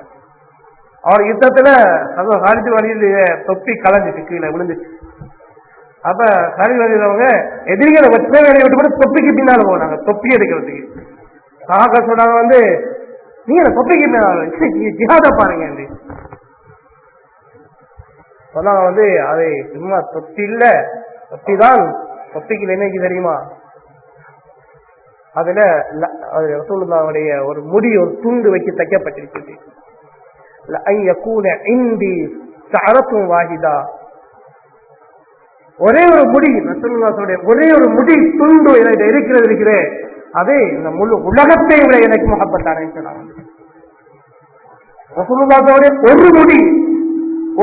அவர் யுத்தத்துல காலிது வழியில் தொப்பி கலந்துச்சு, கீழே விழுந்துச்சு. அப்ப காலிது வழியிலவங்க எதிரிகளை வெற்ற வேலையை விட்டு போட்டு தொப்பிக்கு பின்னால போனாங்க, தொப்பி எடுக்கிறதுக்கு. சஹாபாக்கள் சொன்னாங்க, வந்து நீங்க தொப்பிக்கு ஜிஹாத பாருங்க சொன்னாங்க. வந்து அது சும்மா தொப்பி இல்ல, தொப்பி தான். தொப்பிக்கு என்னைக்கு தெரியுமா, அதுல ரசூலுல்லாஹ்வுடைய ஒரு முடி, ஒரு துண்டு வச்சு தைக்கப்பட்டிருக்குது. ஒரே ஒரு முடி, ரசூலுல்லாஹ்வுடைய ஒரே ஒரு முடி துண்டு இருக்கிறது, அது இந்த முழு உலகத்தை விட எனக்கு முஹப்பத்தானே சொன்னாங்க. ரசூலுல்லாஹ்வுடைய ஒரு முடி,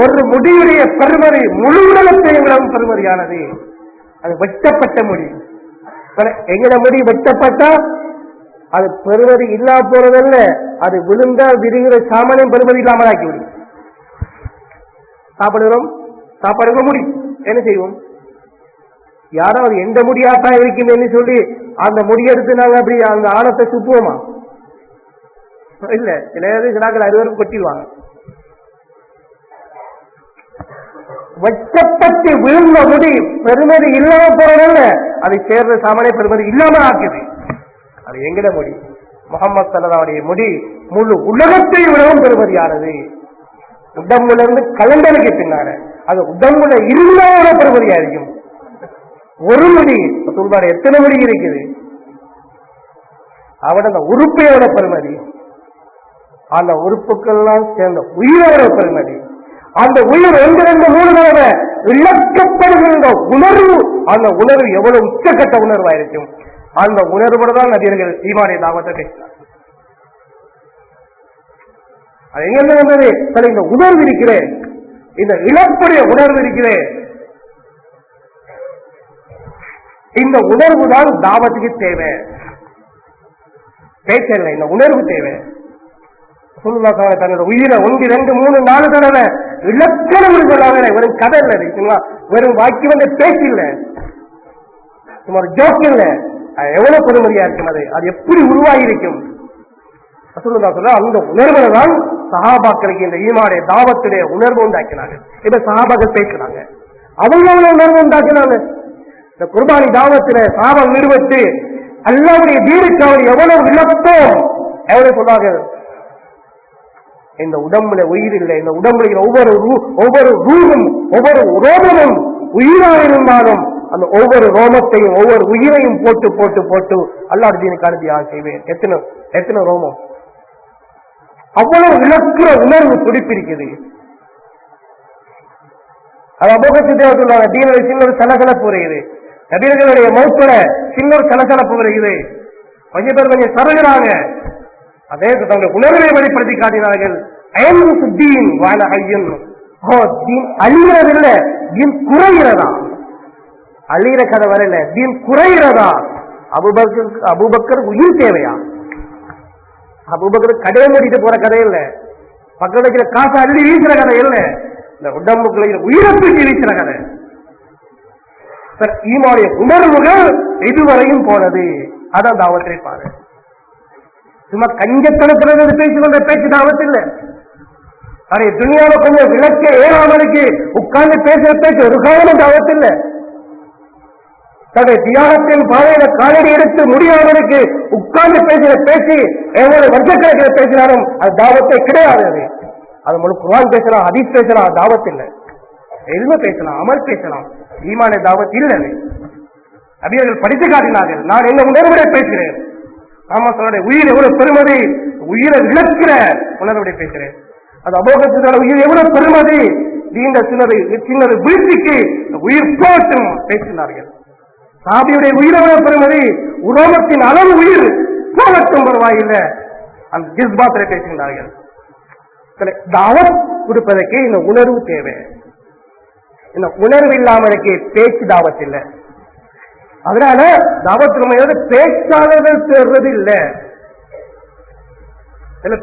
ஒரு முடியுடைய பெருமதி முழு உலகத்தை விடவும் பெருமதியானது. அது வெட்டப்பட்ட முடி. எங்கட முடி வெட்டப்பட்டா அது பெறுமதி இல்லா போறதல்ல, அது விழுந்தால் விரிகிற சாமானியம் பெறுமதி இல்லாமல் ஆக்கிவிடும். சாப்பிடுகிறோம், சாப்பாடுகளை முடி என்ன செய்வோம்? யாராவது எந்த முடியாட்டா இருக்கும் என்று சொல்லி அந்த முடியெடுத்து நாங்க அப்படி அந்த ஆணத்தை சுப்புவோமா? இல்ல, சில கிடாக்கள் 60 கொட்டிடுவாங்க. வச்சப்பட்டு விழுந்த முடி பெருமதி இல்லாம போறதல்ல, அதை சேர்ந்த சாமானிய பெருமதி இல்லாமல் ஆக்குது. அது எங்கட முடி? முகமது ஸல்லல்லாஹு முடி முழு உலகத்தை விடவும் பெருமதியானது. உடம்புல இருந்து கலண்டலுக்கு பின்னால அது உடம்புல இருந்தால பெருமதியா இருக்கும். ஒரு முடி சொல்வாரு, எத்தனை முடி இருக்குது? அவட அந்த உறுப்பையோட பெருமதி, அந்த உறுப்புக்கள்லாம் சேர்ந்த உயிரோட பெருமதி, அந்த உயிர் 2 2 3 தடவை இழக்கப்படுகின்ற உணர்வு, அந்த உணர்வு எவ்வளவு உச்சக்கட்ட உணர்வா இருக்கும். அந்த உணர்வோடு தான் நபியர்கள் ஈமானுடைய தாவத்தை பேசினார். அது எங்க வந்தது? இந்த உணர்வு இருக்கிறேன், இந்த இழப்புடைய உணர்வு இருக்கிறேன், இந்த உணர்வு தான் தாவத்துக்கு தேவை. பேசல, இந்த உணர்வு தேவை. தன்னோட உயிரை 1 2 3 4 தடவை இலக்கணம் சொல்லாத வெறும் கதை இல்லை, வெறும் வாக்கியம் வந்து பேச்சு இல்லை, சும்மா ஜோக் இல்லை. எவ்வளவு பெருமதியா இருக்கும், அது எப்படி உருவாகி இருக்கும்? சொல்ல அந்த உணர்வை தான் சஹாபாக்களுக்கு இந்த ஈமானுடைய தாவத்துடைய உணர்வு உண்டாக்கினாங்க. இப்ப சஹாபாக்கள் பேசுறாங்க, அவங்க உணர்வு உண்டாக்கினாங்க. இந்த குர்பானி தாவத்துல சஹாபாக்கள் ஈடுபட்டு அல்லாஹ்வுடைய தீனுக்கு அவர் எவ்வளவு இழப்போம், எவ்வளவு சொன்னாங்க. இந்த உடம்புல உயிர் இல்லை, இந்த உடம்புல ஒவ்வொரு ரூபம் ஒவ்வொரு ரோமமும் உயிராக இருந்தாலும் அந்த ஒவ்வொரு ரோமத்தையும் ஒவ்வொரு உயிரையும் போட்டு போட்டு போட்டு அல்லாஹ் தீனுக்கு அனுப்பியாக செய்வேன். எத்தனை ரோமம், அவ்வளவு இழக்கிற உணர்வு துடிப்பிருக்குது. அது அபோகத்தை சொல்லுவாங்க, தீனில் சின்ன ஒரு சலசலப்பு வருகிறது, நபியர்களுடைய மௌத்துல சின்ன ஒரு சலசலப்பு வருகிறது. கொஞ்சம் பேர் கொஞ்சம் சருகிறாங்க, அதே தன்னுடைய உணர்வை வெளிப்படுத்தி காட்டினார்கள். அழிகிறதில்லை, தீன் குறைகிறதா? அழிகிற கதை வரல, தீன் குறைகிறதா? அபூபக்கர் உயிர் தேவையா? அபூபக்கர் கடையை மூடிட்டு போற கதை இல்ல, பக்கத்துல இருக்கிற காசை அள்ளி வீசுற கதை இல்ல, இந்த உடம்புக்குள்ள உயிரை தூக்கி வீசுற கதை. ஈமானுடைய உணர்வுகள் இதுவரையும் போனது. அதான் தாவத்தை பாரு. சும்மா கஞ்சத்தனத்திலிருந்து பேசிக்கொண்ட பேச்சு தாவத்து இல்ல. அதை துணியாவை கொஞ்சம் விளக்க ஏழாமலுக்கு உட்கார்ந்து பேசுற பேச்சு ஒரு காலம் தாவத்து இல்ல. தன்னுடைய தியாகத்தின் பாதையில காலடி எடுத்து முடியாதவனுக்கு உட்கார்ந்து பேசுற பேச்சு எவ்வளவு வருஷக்கணக்கில் பேசினாலும் அது தாவத்தை கிடையாது. அது முழு குர்ஆன் பேசலாம், ஹதீஸ் பேசலாம், அது தாவத்து இல்லை. எதுவுமே பேசலாம், அமல் பேசலாம், ஈமான் தாவத் இல்லை. நபியர்கள் படித்து காட்டினார்கள். நான் என்ன உணர்வுடைய பேசுகிறேன், ஆமா சொல்ற உயிர் எவ்வளவு பெருமதி, உயிரை இழக்கிற உணர்வுடைய பேசுகிறேன். அது அபோகத்தினால உயிர் எவ்வளவு பெருமதி, நீண்ட சின்னது வீழ்ச்சிக்கு உயிர் போட்டும் பேசினார்கள். சாபியுடைய உயிர் எவ்வளவு பெருமதி, உரோமத்தின் அளவு உயிர் போகட்டும் பரவாயில்லை, அந்த ஜிஸ்பாத்திரை பேசுகிறார்கள். தாவத் கொடுப்பதற்கு இந்த உணர்வு தேவை. இந்த உணர்வு இல்லாமலுக்கு பேச்சு தாவத் இல்லை. அதனால தாவத் பேச்சாளர்கள் தேர்றது இல்லை.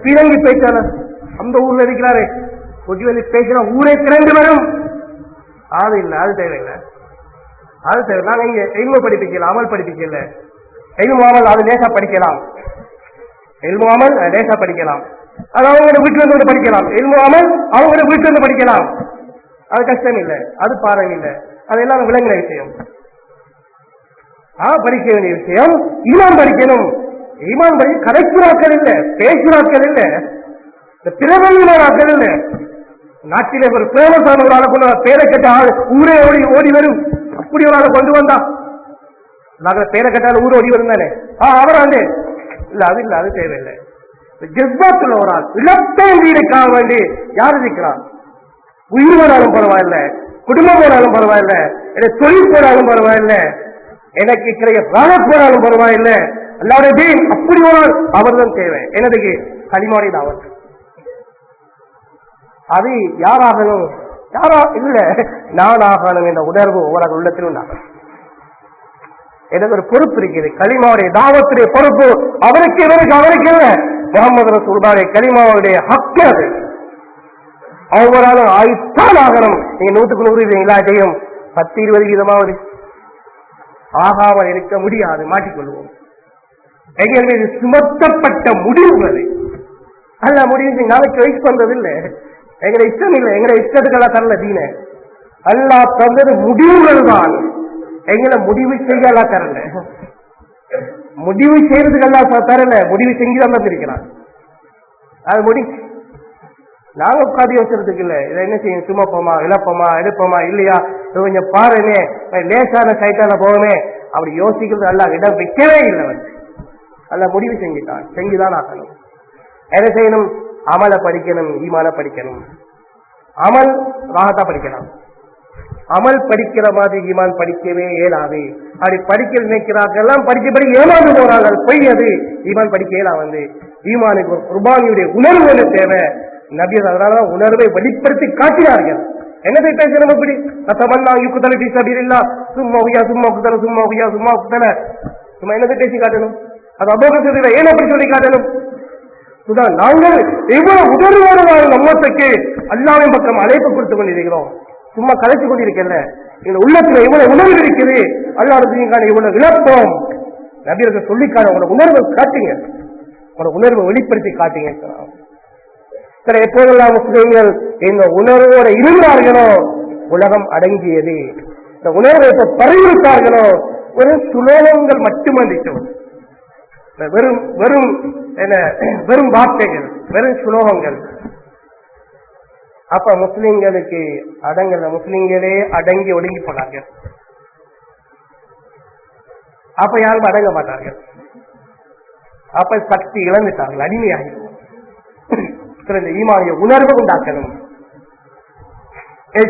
பீரங்கி பேச்சாளர் அந்த ஊர்ல இருக்கிறாரு, கொஞ்சம் பேசினா ஊரே திரண்டு வரும். அது இல்லை, அது தேவையில்லை, அது தேவை. நாங்க இங்க எல்மு படிப்பிக்கலாம், அமல் படிப்பிக்கல. எல்மு அமல் அது லேசா படிக்கலாம், எல்மு அமல் லேசா படிக்கலாம், அது அவங்களோட வீட்டுல இருந்து படிக்கலாம். எல்மு அமல் அவங்களோட வீட்டுல இருந்து படிக்கலாம், அது கஷ்டம் இல்லை, அது பாரம் இல்லை, அது எல்லாம் விளங்குற விஷயம். படிக்க வேண்டிய விஷயம் ஈமான் படிக்கணும். ஈமான் படிக்க கதைக்குறாக்கள் இல்லை, பேசுறாக்கள் இல்லை, பிறவங்களாக்கள் இல்லை. நாட்டிலே ஒரு பேமஸான ஒரு ஆளை கொண்டு பேரை கட்ட ஊரே ஓடி வரும், அப்படி ஒரு ஆளை கொண்டு வந்தா நாங்கள் பேரை கட்டால ஊர் ஓடி வரும் தானே, அவராண்டே இல்ல, அது இல்லை, அது தேவையில்லை. ஜஸ்பாத்துல ஒரு ஆள் இழப்பேன் வீடுக்காக வேண்டி யார் இருக்கிறான்? உயிர் போனாலும் பரவாயில்லை, குடும்பம் போனாலும் பரவாயில்லை, எனக்கு தொழில் போனாலும் பரவாயில்லை, எனக்கு கிடைக்க ராக போனாலும் பரவாயில்லை, அல்லாவுடைய தீன் அப்படி ஒரு அவர் தான் தேவை. எனதுக்கு களிமாடி தாவத். அது யாராகணும், யாரா இல்ல நான் ஆகணும் என்ற உணர்வு ஒவ்வொரு உள்ளத்திலும் உண்டாகும். எனக்கு ஒரு பொறுப்பு இருக்குது. கலிமாவுடைய தாவத்துடைய பொறுப்பு அவருக்கு அவருக்கு இல்லை, முகமது ரசூலுல்லாஹி கலிமாவுடைய ஹக்கு அது. ஒவ்வொரு ஆயுத்தான் ஆகணும். நீங்க 100% எல்லாத்தையும் 10-20% ஆகாமல் இருக்க முடியாது, மாட்டிக்கொள்வோம். எங்கள் மீது சுமத்தப்பட்ட முடிவுகள் அல்ல. முடிவு நாளைக்கு வெயிட் பண்றது இல்லை, எங்களை இஷ்டம் இல்லை, எங்களை இஷ்டத்துக்கெல்லாம் தரல தீன. அல்லாஹ் தந்தது முடிவுகள் தான். எங்களை முடிவு செய்யலாம் தரல, முடிவு செய்யறதுக்கெல்லாம் தரல, முடிவு செஞ்சுதான் தந்திருக்கிறான். அது முடிச்சு நாங்க உட்காந்து யோசிக்கிறதுக்கு இல்லை. இதை என்ன செய்யும், சுமப்போமா இழப்போமா எடுப்போமா இல்லையா, கொஞ்சம் பாருமே லேசான சைட்டான போகமே, அப்படி யோசிக்கிறது அல்லாஹ் இடம் வைக்கவே இல்லை. அல்லாஹ் முடிவு செஞ்சுட்டான், செஞ்சுதான் ஆகணும். என்ன செய்யணும், அமல படிக்கணும், ஈமான படிக்கணும். அமல் ராகத்தா படிக்கலாம், அமல் படிக்கிற மாதிரி ஈமான் படிக்கவே இயலாது. அப்படி படிக்க நினைக்கிறார்கள் படிக்க ஏமாந்து போறார்கள், பொய் அது. ஈமான் படிக்க இயலாது. ஈமானுக்கு ஒரு குர்பானியுடைய உணர்வு தேவை. நபி அதனாலதான் உணர்வை வெளிப்படுத்தி காட்டினார்கள். என்னதை பேசணும், அப்படி தமன்னா யுக்குதல பிசபில்லா சும்மா உயா சும்மா குதல சும்மா உயா சும்மா குதல சும்மா என்னதை பேசி காட்டணும். அது அபோகத்தில் ஏன் அப்படி சொல்லி காட்டணும். நாங்கள் எவ்வளவு உணர்வோடு நம்மத்துக்கு அல்லாஹ்வின் பக்கம் அழைப்பு கொடுத்துக் கொண்டிருக்கிறோம். சும்மா கலைச்சு கொண்டிருக்கல, எங்க உள்ளத்துல எவ்வளவு உணர்வு இருக்குது, அல்லாஹ் இவ்வளவு இழப்போம். நபியர்கள் சொல்லிக்கான உங்களோட உணர்வை காட்டுங்க, உங்களோட உணர்வை வெளிப்படுத்தி காட்டுங்க. எப்போதெல்லாம் முஸ்லிம்கள் இந்த உணர்வோட இருந்தார்களோ உலகம் அடங்கியது. இந்த உணர்வை எப்ப பரவிவிட்டார்களோ ஒரு சுலோகங்கள் மட்டுமல்ல, வெறும் வெறும் என்ன வெறும் வார்த்தைகள், வெறும் சுலோகங்கள். அப்ப முஸ்லிம்களுக்கு அடங்கல, முஸ்லிம்களே அடங்கி ஒடுங்கி போனார்கள். அப்ப யாரும் அடங்க மாட்டார்கள். அப்ப சக்தி இழந்துட்டார்கள், அடிமையாகி. ஈமானிய உணர்வு உண்டாக்கணும்,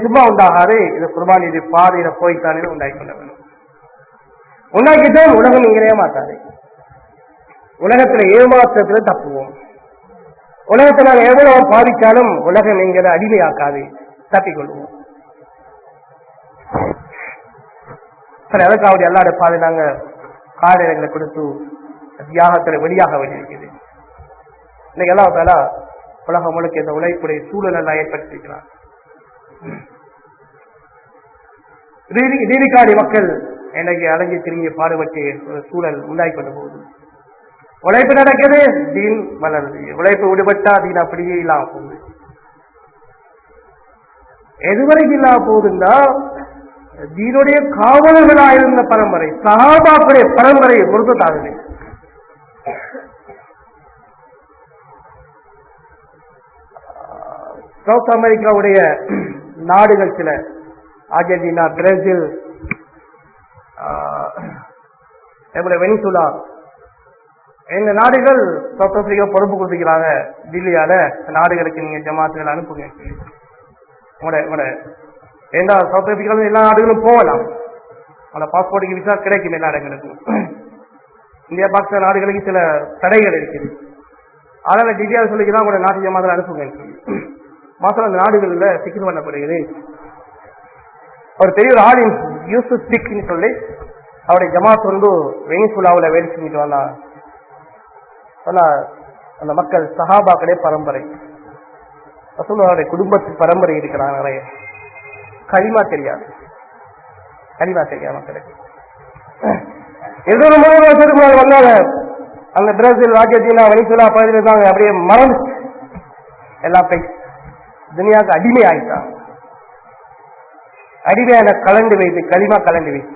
சும்மா உண்டாகாது. இது குர்பான், இது பாதையில போய்த்தானே உண்டாக்கி கொள்ள வேணும். உண்டாக்கிட்டால் உலகம் இங்கே மாட்டாது. உலகத்துல ஏமாற்றத்துல தப்புவோம். உலகத்தை நாங்கள் எவ்வளவு பாதிச்சாலும் உலகம் எங்களை அடிமையாக்காது, தப்பிக்கொள்வோம். சரி, அதுக்காவது எல்லாரோட பாதை நாங்க காரணங்களை கொடுத்து தியாகத்துல வெளியாக வேண்டியிருக்கிறது. இன்னைக்கு எல்லாம் உலகம் முழுக்க இந்த உழைப்புடைய சூழல் எல்லாம் ஏற்படுத்திருக்கிறார். நீதிக்காடி மக்கள் இன்னைக்கு அடங்கி திரும்பி பாடுபட்டு ஒரு சூழல் உண்டாகி கொண்டு போகுது. உழைப்பு நடக்குது, தீன் வளருது. உழைப்பு விடுபட்டா தீன் அப்படியே இல்லாம போகுது. எதுவரைக்கும் இல்லாம போகுதுன்னா, தீனுடைய காவலர்களாயிருந்த பரம்பரை, சஹாபாக்களுடைய பரம்பரையை பொறுத்தாகுது. சவுத் அமெரிக்காவுடைய நாடுகள் சில, அர்ஜென்டினா, பிரேசில், வெனிசுலா, இந்த நாடுகள் சவுத் ஆப்பிரிக்கா பொறுப்பு கொடுத்துக்கிறாங்க. டில்லியால நாடுகளுக்கு நீங்க ஜமாத்துகள் அனுப்புங்க. ஏன்னா சவுத் ஆப்பிரிக்கால எல்லா நாடுகளும் போகலாம், அந்த பாஸ்போர்ட்டுக்கு விசா கிடைக்கும் எல்லா இடங்களுக்கும். இந்தியா பாகிஸ்தான் நாடுகளுக்கு சில தடைகள் இருக்குது. அதனால டில்லியால சொல்லிக்கிறாங்க, உங்களோட நாட்டு ஜமாத்தில் அனுப்புங்க. மாத்திரம் அந்த நாடுகளில் சிக்கல் பண்ணப்படுகிறது. அவர் பெரிய ஒரு ஆளின் யூசுப் டிக்னு சொல்லி அவருடைய ஜமாத் வந்து வெனிசுலாவில் வேலை செஞ்சுட்டு வந்தா. அந்த மக்கள் சஹாபாக்களே பரம்பரை, ரசூலுல்லாஹ்வுடைய குடும்பத்து பரம்பரை இருக்கிறாங்க நிறைய. கலிமா தெரியாது, கலிமா தெரியாது மக்களுக்கு. எவ்வளவு வருஷத்துக்கு முன்னாடி வந்தாங்க அந்த பிரேசில், அர்ஜென்டினா, வெனிசுலா பகுதியில் இருந்தாங்க. அப்படியே மறந்து எல்லாம் போய் துனியாவுக்கு அடிமை ஆயிட்டான். அடிமையான கலண்டு வைத்து, களிமா கலண்டு வைத்து.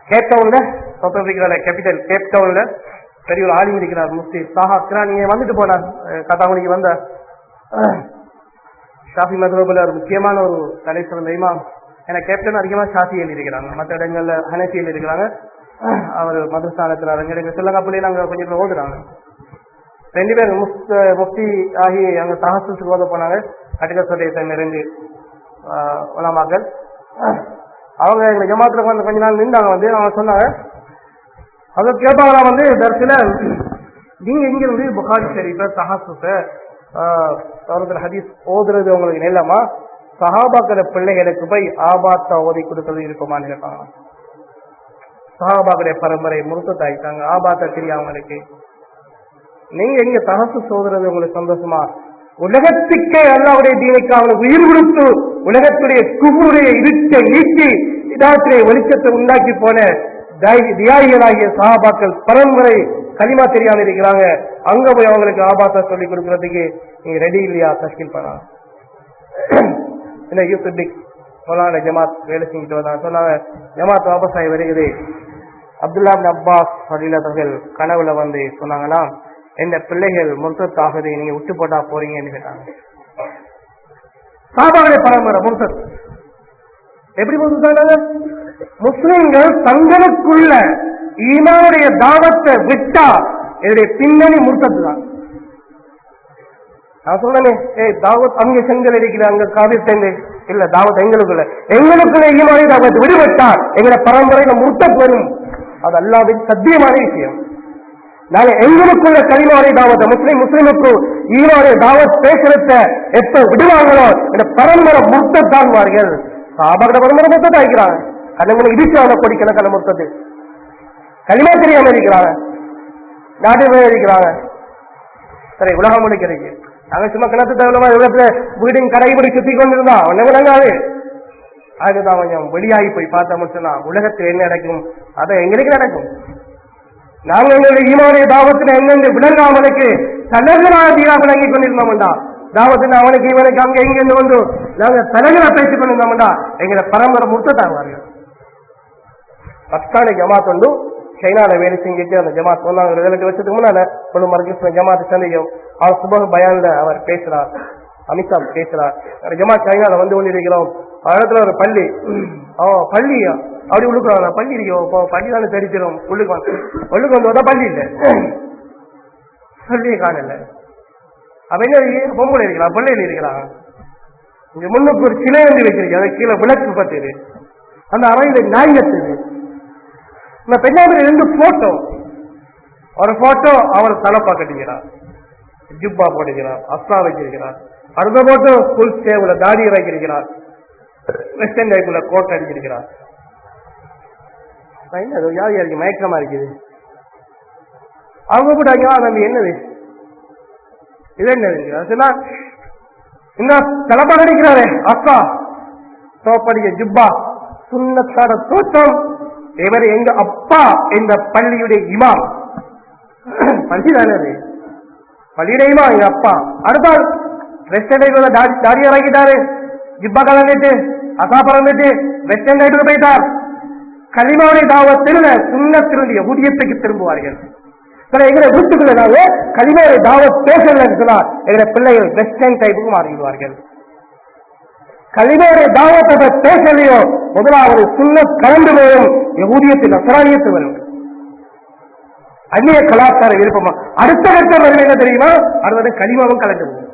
கேப்டவுன்ல, சவுத் ஆப்பிரிக்கால கேபிட்டல் கேப்டவுன்ல பெரிய ஒரு ஆலிம் இருக்கிறார், முஃப்தி சாஹா கிரானி. வந்துட்டு போனார் கதாமணிக்கு வந்த ஷாஃபி மதுரபுல ஒரு முக்கியமான ஒரு தலை சிறந்த இமாம். ஏன்னா கேப்டன் அதிகமாக ஷாஃபியில் இருக்கிறாங்க, மற்ற இடங்கள்ல ஹனஃபியில் இருக்கிறாங்க. அவர் மதுரஸ்தானத்தில் எங்களுக்கு சிலங்காப்புலேயே நாங்கள் கொஞ்சம் ஓதுறாங்க. 2 பேர் முஃப்தி ஆகி அங்கே தஹஸ்ஸுக்கு ஓத போனாங்க. அட்டிகசோடைய சேர்ந்த 2 உலமாக்கள். அவங்க எங்களை ஜமாத்துல வந்து கொஞ்ச நாள் நின்றாங்க. வந்து அவங்க சொன்னாங்க, அதை கேட்பாங்களா வந்து தர்சில, நீங்க இங்கிருந்து புகாரி ஷரீஃப, தஹஸ்ஸுஸ, ஹதீஸ் ஓதுறது உங்களுக்கு நிலமா, சஹாபாக்கிற பிள்ளைகளுக்கு போய் ஆபாத்தா ஓதி கொடுக்கிறது இருக்குமான்னு கேட்டாங்க. சஹாபாக்குடைய பரம்பரை முருத்தாயிட்டாங்க, ஆபாத்தா தெரியும் அவங்களுக்கு. நீங்க எங்க தகசு சோதரது உங்களுக்கு சந்தோஷமா? உலகத்துக்கே அல்லாஹ்வுடைய தீனுக்கு அவனுக்கு உயிர் கொடுத்து உலகத்துடைய குபுடைய இருட்டை நீக்கி இதாத்திரை வெளிச்சத்தை உண்டாக்கி போன தியாகிகளாகிய சஹாபாக்கள் பரம்பரை கலிமா தெரியாம இருக்கிறாங்க. அங்க போய் அவங்களுக்கு ஆபாசா சொல்லி கொடுக்கறதுக்கு நீங்க ரெடி இல்லையா? தஷ்கில் பண்ணாங்க. இந்த யூசுபிக் சொன்னாங்க, ஜமாத் வேலை செஞ்சுட்டு வந்தாங்க. சொன்னாங்க, ஜமாத் வாபஸ் ஆகி வருகிறது. அப்துல்லா பின் அப்பாஸ் அவர்கள் கனவுல வந்து சொன்னாங்கன்னா, எந்த பிள்ளைகள் முர்த்தத் ஆகுது, நீங்க விட்டு போட்டா போறீங்கன்னு கேட்டாங்க. சாபாவுடைய பரம்பரை முர்த்தத் எப்படி முர்த்தத்? முஸ்லிம்கள் தங்களுக்குள்ள ஈமானுடைய தாவத்தை விட்டா என்னுடைய பின்னணி முர்த்தத் தான். நான் சொல்றேன், தாவத் அங்க செங்கல் அடிக்கல, அங்க காவிர் சேர்ந்து இல்ல, தாவத் எங்களுக்குள்ள ஈமானுடைய தாவத்தை விடுபட்டா எங்களை பரம்பரையில முர்த்தத் வரும். அது அல்லாஹ்வின் சத்தியமான விஷயம். நாங்க எங்களுக்குள்ள கலிமாவுடைய தாவத்தை முஸ்லிமுக்கு ஈமானுடைய தாவத் பேசுறத எப்ப விடுவாங்களோ இந்த பரம்பரை முர்த்தத் தாங்குவார்கள். சாபாக்கிற பரம்பரை முர்த்தத் ஆகிறாங்க. கண்ணங்களை இடிச்சாங்க, கொடிக்கணக்கான முர்த்தத்து களிமா தெரியாம இருக்கிறாங்க, நாட்டு இருக்கிறாங்க. சரி, உலகம் முடிக்கிறது. நாங்க சும்மா கிணத்து தவிர உலகத்துல வீடின் கடைபிடி சுத்தி கொண்டிருந்தா ஒண்ணு விளங்காது. அதுதான் கொஞ்சம் வெளியாகி போய் பார்த்தா மட்டும்னா உலகத்தில் என்ன நடக்கும் அதை எங்களுக்கு நடக்கும். நாங்க எங்களுடைய ஈமானுடைய தாவத்துல எங்கெங்க விளங்காமலுக்கு தலைகளாக விளங்கி கொண்டிருந்தோம்டா, தாவத்துல அவனுக்கு இவனுக்கு அங்க எங்க வந்து நாங்க தலைகளா பேசிக் கொண்டிருந்தோம்டா எங்களை பரம்பரை முர்த்தத்தாகுவார்கள். பாகிஸ்தானி ஜமாத் வந்து சைனால வேலை செஞ்சுட்டு அந்த ஜமாத் சொன்னாங்க. 2 வருஷத்துக்கு முன்னால கொண்டு மறுக்க ஜமாத் சந்திக்கும். அவர் சுபக பயான்ல அவர் பேசுறார், அமித்ஷா பேசுறார். ஜமாத் சைனால வந்து கொண்டிருக்கிறோம். இடத்துல ஒரு பள்ளி, பள்ளியா அப்படி உள்ளுக்குறாங்க, பள்ளி இருக்கோம், பள்ளி தானே தெரிக்கிறோம். உள்ளுக்கு வந்து பள்ளி இல்லை, பள்ளியை காணல. அப்ப என்ன பொம்பளை இருக்கிறான், பிள்ளைகள் இருக்கிறான். இங்க முன்னுக்கு ஒரு சிலை வந்து வச்சிருக்கு, அதை கீழே விளக்கு பத்துது, அந்த அறையில நாய் கத்துது. இந்த பெண்ணாவது 2 போட்டோ, ஒரு போட்டோ அவர் தலப்பா கட்டிக்கிறார், ஜிப்பா போட்டுக்கிறார், அஸ்லா வச்சிருக்கிறார். அடுத்த போட்டோ ஃபுல் சேவுல தாடியை வைக்கிறார், வெஸ்டர்ன் டைப்ல கோட் அடிச்சிருக்கிறார். யார் யாருக்கு மயக்கமா இருக்குது. அவங்க கூட நம்ம என்னது இது என்ன இன்னும் தலப்பா கட்டிக்கிறாரே அஸ்லா தோப்படிக்க ஜிப்பா சுன்னத்தாட தோற்றம். இவர் எங்க அப்பா இந்த பள்ளியுடைய இமாம், பள்ளி தானே அது, பள்ளியுடைய இமாம் எங்க அப்பா. அடுத்தால் வெஸ்டர்ன் தாடி இறக்கிட்டாரு, ஜிப்பா கலந்துட்டு அசா பறந்துட்டு வெஸ்டர்ன் டைட்டுக்கு போயிட்டார். கலிமாவுடைய தாவத்தில் சுன்னத்தினுடைய ஊதியத்துக்கு திரும்புவார்கள். எங்களை வீட்டுக்குள்ள நாங்க கலிமாவுடைய தாவத் பேசலன்னு சொன்னா எங்களை பிள்ளைகள் வெஸ்டர்ன் டைப்புக்கு மாறிவிடுவார்கள். கலிமாவுடைய தாவத்தை பேசலையோ முதலாவது சுன்னத் கலந்து வரும், யகூதியத்தில் நஸ்ரானியத்து வரும், அந்நிய கலாச்சார விருப்பமா. அடுத்த கட்டம் வரும் என்ன தெரியுமா? அடுத்த கலிமாவும் கலந்து போகும்.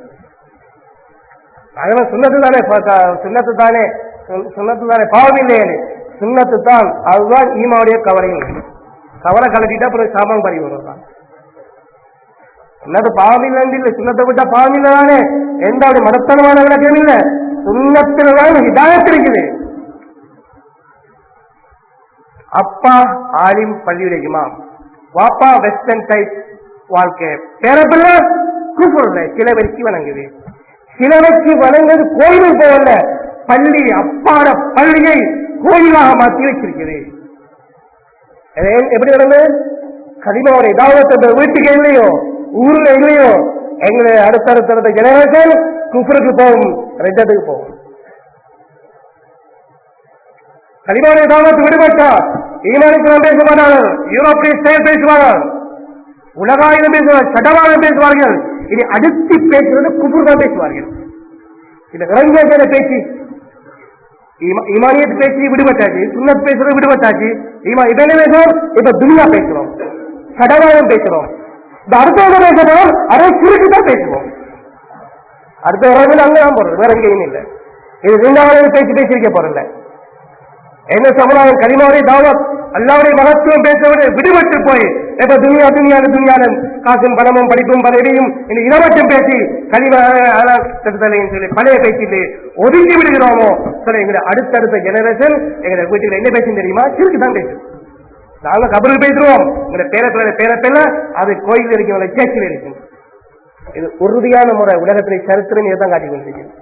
அதெல்லாம் சுன்னத்து தானே பாவம் இல்லையே, சுன்னத்து தான். அதுதான் ஈமாவுடைய கவரையும். கவரை கலட்டிட்டா அப்புறம் சாமான் பறி வரும். சுன்னத்து பாவம் இல்லை, சுன்னத்தை விட்டா பாவம் இல்லை தானே, எந்த ஒரு மடத்தனமான விளக்கம் இல்லை. சுன்னத்தில் தான் ஹிதாயத் இருக்குது. அப்பா ஆலிம் பள்ளியுடைய இமாம், வாப்பா வெஸ்டர்ன் டைப் வாழ்க்கை, பேரப்பிள்ள கூப்பிடுற சில வச்சு வணங்குது. சில வச்சு வணங்குது கோயிலுக்கு போகல, பள்ளி அப்பாட பள்ளியை கோயிலாக மாற்றி வச்சிருக்குது. எப்படி நடந்தது? கலிமாவுடைய தாவத்தை வீட்டுக்கு இல்லையோ, ஊர்ல இல்லையோ, எங்களை அடுத்தடுத்த ஜெனரேஷன் குஃப்ருக்கு போகும், ரெட்டத்துக்கு போகும். கலிமாவுடைய தாவத்தை விடுபட்டா ஈமானுக்கு பேச மாட்டார்கள், யூரோப்பிய ஸ்டைல் பேசுவார்கள், உலகாயுதம் பேசுவார்கள், சட்டவாதம் பேசுவார்கள். இனி அடுத்து பேசுவது குஃப்ர் தான் பேசுவார்கள். இந்த இளைஞர்கள பேச்சு, ஈமானியத்து பேச்சு விடுபட்டாச்சு, சுன்னத் பேசுறது விடுபட்டாச்சு. இப்ப என்ன பேசுறோம்? இப்ப துன்யா பேசுறோம், சடவாதம் பேசுறோம். இந்த அடுத்த பேசுறோம், அதை சுருக்கி தான் பேசுவோம். அடுத்த உறவில் அங்கதான் போறது, வேற எங்கேயும் இல்லை. இது 2வது பேச்சு பேசியிருக்க போறல. என்ன சமுதாயம் கலிமாவுடைய தாவத் அல்லாவுடைய மகத்துவம் பேசவிட விடுபட்டு போய் இப்ப துணியாலும் காசும் பணமும் படிப்பும் பதவியும் இந்த இனவற்றம் பேசி கழிவுதலையும் சொல்லி பழைய பேச்சிட்டு ஒதுக்கி விடுகிறோமோ சொல்ல எங்க அடுத்தடுத்த ஜெனரேஷன் எங்க வீட்டுல என்ன பேசும் தெரியுமா? சிறுக்கு தான் பேசும். நாங்க கபரில் பேசுறோம், எங்க பேரப்பேல அது கோயில் இருக்கும், சேர்ச்சியில் இருக்கும். இது உறுதியான முறை உலகத்திலே சரித்திரம் இதுதான் காட்டிக் கொண்டிருக்கிறது.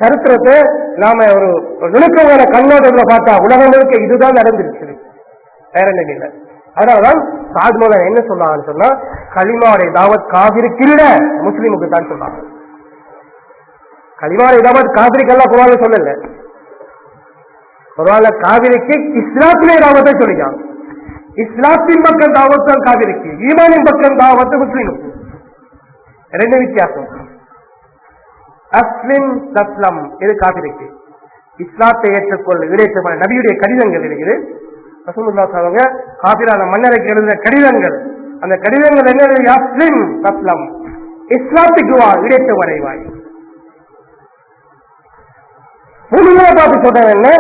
சரித்திரத்தை நாம ஒரு நுணுக்கமான கண்ணோட்டத்தில் பார்த்தா உலகம் முழுக்க இதுதான் நடந்திருக்கு, வேற என்ன இல்லை. அதனாலதான் சாத்மோல என்ன சொன்னாங்கன்னு சொன்னா, கலிமாவுடைய தாவத் காவிரிக்கு இல்ல, முஸ்லீமுக்கு தான் சொன்னாங்க. கலிமாவுடைய தாவத் காவிரிக்கெல்லாம் குர்ஆன்ல சொல்லல. குர்ஆன்ல காவிரிக்கு இஸ்லாத்திலே தாவத்தை சொல்லிட்டாங்க. இஸ்லாத்தின் பக்கம் தாவத் தான் காவிரிக்கு, ஈமானின் பக்கம் தாவத்து முஸ்லீமுக்கு. ரெண்டு வித்தியாசம். அஸ்லிம் தஸ்லம் இது காபிருக்கு. இஸ்லாத்தை ஏற்றுக்கொள்ள இடையேற்றமான நபியுடைய கடிதங்கள் இருக்குது. ரசூலுல்லாஹ் அவங்க காபிரான மன்னருக்கு எழுதின கடிதங்கள், அந்த கடிதங்கள் என்ன? அஸ்லிம் தஸ்லம், இஸ்லாத்துக்கு வா, இடையேற்றம் அடைவாய். முனிகளை பார்த்து சொல்றாங்க என்ன?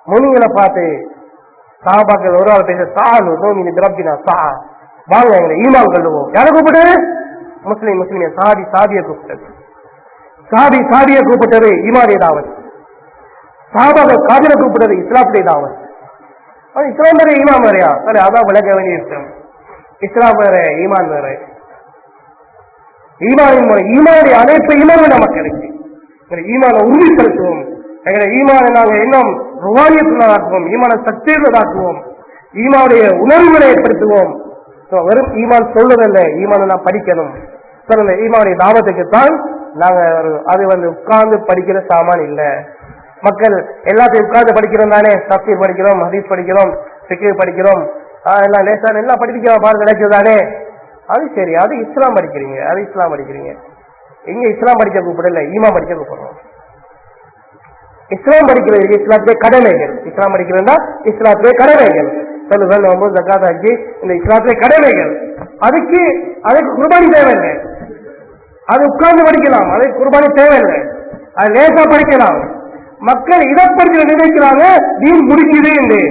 முனிகளை பார்த்து சஹாபாக்கள் ஒரு ஆள் பேச சாலு நோமினி திரப்தினா சா வாங்க எங்களை ஈமான் கொள்ளுவோம். யாரை கூப்பிட்டது? முஸ்லிம் சாதியை கூப்பிட்டது. சாதியை கூப்பிட்டது ஈமானிய தாவத். சஹாபாக்கள் காபிரை கூப்பிட்டது இஸ்லாத்துடைய தாவத். இஸ்லாம் வேற ஈமான் வேறையா? சரி, அதான் விளக்க வேண்டிய விஷயம். இஸ்லாம் வேற ஈமான் வேற. ஈமானின் முறை ஈமானுடைய அனைத்து ஈமான் மக்களுக்கு ஈமான உறுதிப்படுத்துவோம். எங்களை ஈமான நாங்க இன்னும் ருவானியத்துள்ளதாக்குவோம், ஈமான சக்தியுள்ளதாக்குவோம், ஈமானுடைய உணர்வுகளை ஏற்படுத்துவோம். வெறும் ஈமான் சொல்லுதல்ல, ஈமான நான் படிக்கணும். சொல்லுங்க, ஈமானுடைய தாவத்துக்குத்தான் நாங்க அது உட்கார்ந்து படிக்கிற சாமான் இல்ல. மக்கள் எல்லாத்தையும் உட்கார்ந்து படிக்கிறோம் தானே, தஃப்சீர் படிக்கிறோம், ஹதீஸ் படிக்கிறோம், ஃபிக்ஹ் படிக்கிறோம், எல்லாம் லேசான எல்லாம் படிக்க பாரு கிடைச்சதானே. அது சரி, அது இஸ்லாம் படிக்கிறீங்க, அது இஸ்லாம் படிக்கிறீங்க. இங்க இஸ்லாம் படிக்க கூப்பிடல, ஈமான் படிக்க கூப்பிடுறோம். இஸ்லாம் படிக்கிறது இஸ்லாத்திலே கடமைகள். இஸ்லாம் படிக்கிறதா இஸ்லாத்திலே கடமைகள். சொல்லுங்கள், நோன்பு, ஜக்காத், ஹஜ், இந்த இஸ்லாத்திலே கடமைகள். அதுக்கு குர்பானி தேவையில்லை. அது உட்கார்ந்து படிக்கலாம், அதுக்கு குர்பானி தேவையில்லை. அது லேசா படிக்கலாம். மக்கள் இதை படிக்கிற நினைக்கிறாங்க தீன் முடிக்குது என்று.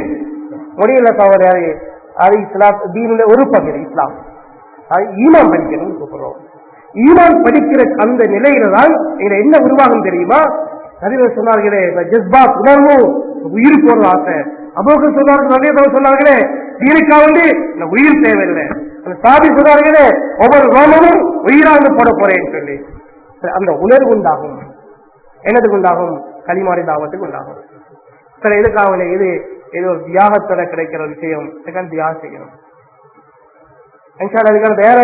முடியல சகோதரி, அது இஸ்லாம் தீனுடைய ஒரு பகுதி. இஸ்லாம் அது ஈமான் படிக்கணும்னு கூப்பிடுறோம். ஈமான் படிக்கிற அந்த நிலையில தான் எங்களை என்ன உருவாகும் தெரியுமா? நபிகள் சொன்னார்களே, ஜஸ்பாத் உணர்வு, உயிர் போடுற ஆசை. அபூபக்கர் சொன்னார்கள், நபிகள் சொன்னார்களே, தீனுக்கா வந்து உயிர் தேவையில்லை. சாபி சொன்னார்களே, ஒவ்வொரு ரோமமும் உயிராந்து போட போறேன்னு சொல்லி அந்த உணர்வு உண்டாகும். என்னதுக்கு உண்டாகும்? கலிமாரி தாவத்துக்கு உண்டாகும். சரி, எதுக்காக? இது ஒரு தியாகத்தோட கிடைக்கிற விஷயம். தியாகம் செய்யணும். அதுக்கான வேற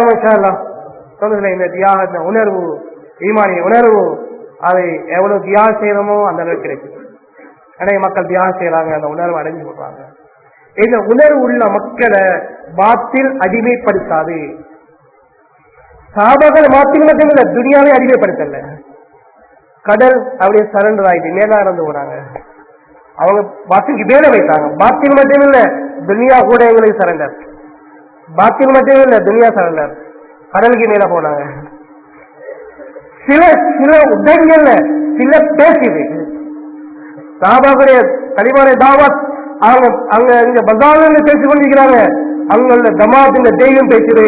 சொல்லுங்க, இந்த தியாக, இந்த உணர்வு, ஈமானிய உணர்வு, அதை எவ்வளவு தியாகம் செய்யணுமோ அந்த அளவுக்கு கிடைக்கும். நிறைய மக்கள் தியாகம் செய்யறாங்க, அந்த உணர்வு அடைஞ்சு போடுறாங்க. இந்த உணர்வு உள்ள மக்களை பாத்தில் அடிமைப்படுத்தாது. சாபாக்கள் மாத்திரம் மட்டும் இல்ல, துனியாவே அடிமைப்படுத்தல. கடல் அப்படியே சரண்டர் ஆயிட்டு மேலா இறந்து போனாங்க. அவங்க பாத்திலுக்கு மேல வைத்தாங்க. பாத்தில் மட்டும் இல்ல, துனியா கூட எங்களுக்கு சரண்டர். பாத்தில் மட்டும் இல்ல, துனியா சரண்டர். கடலுக்கு மேல போனாங்க. சில உதவிகள்ல சில பேசுது. சாபாவுடைய கலிமாவுடைய தாவத் அங்க இங்க பசார்ல பேசிக் கொண்டிருக்கிறாங்க. அங்குள்ள ஜமாத்தின் தெய்வம் பேசுது.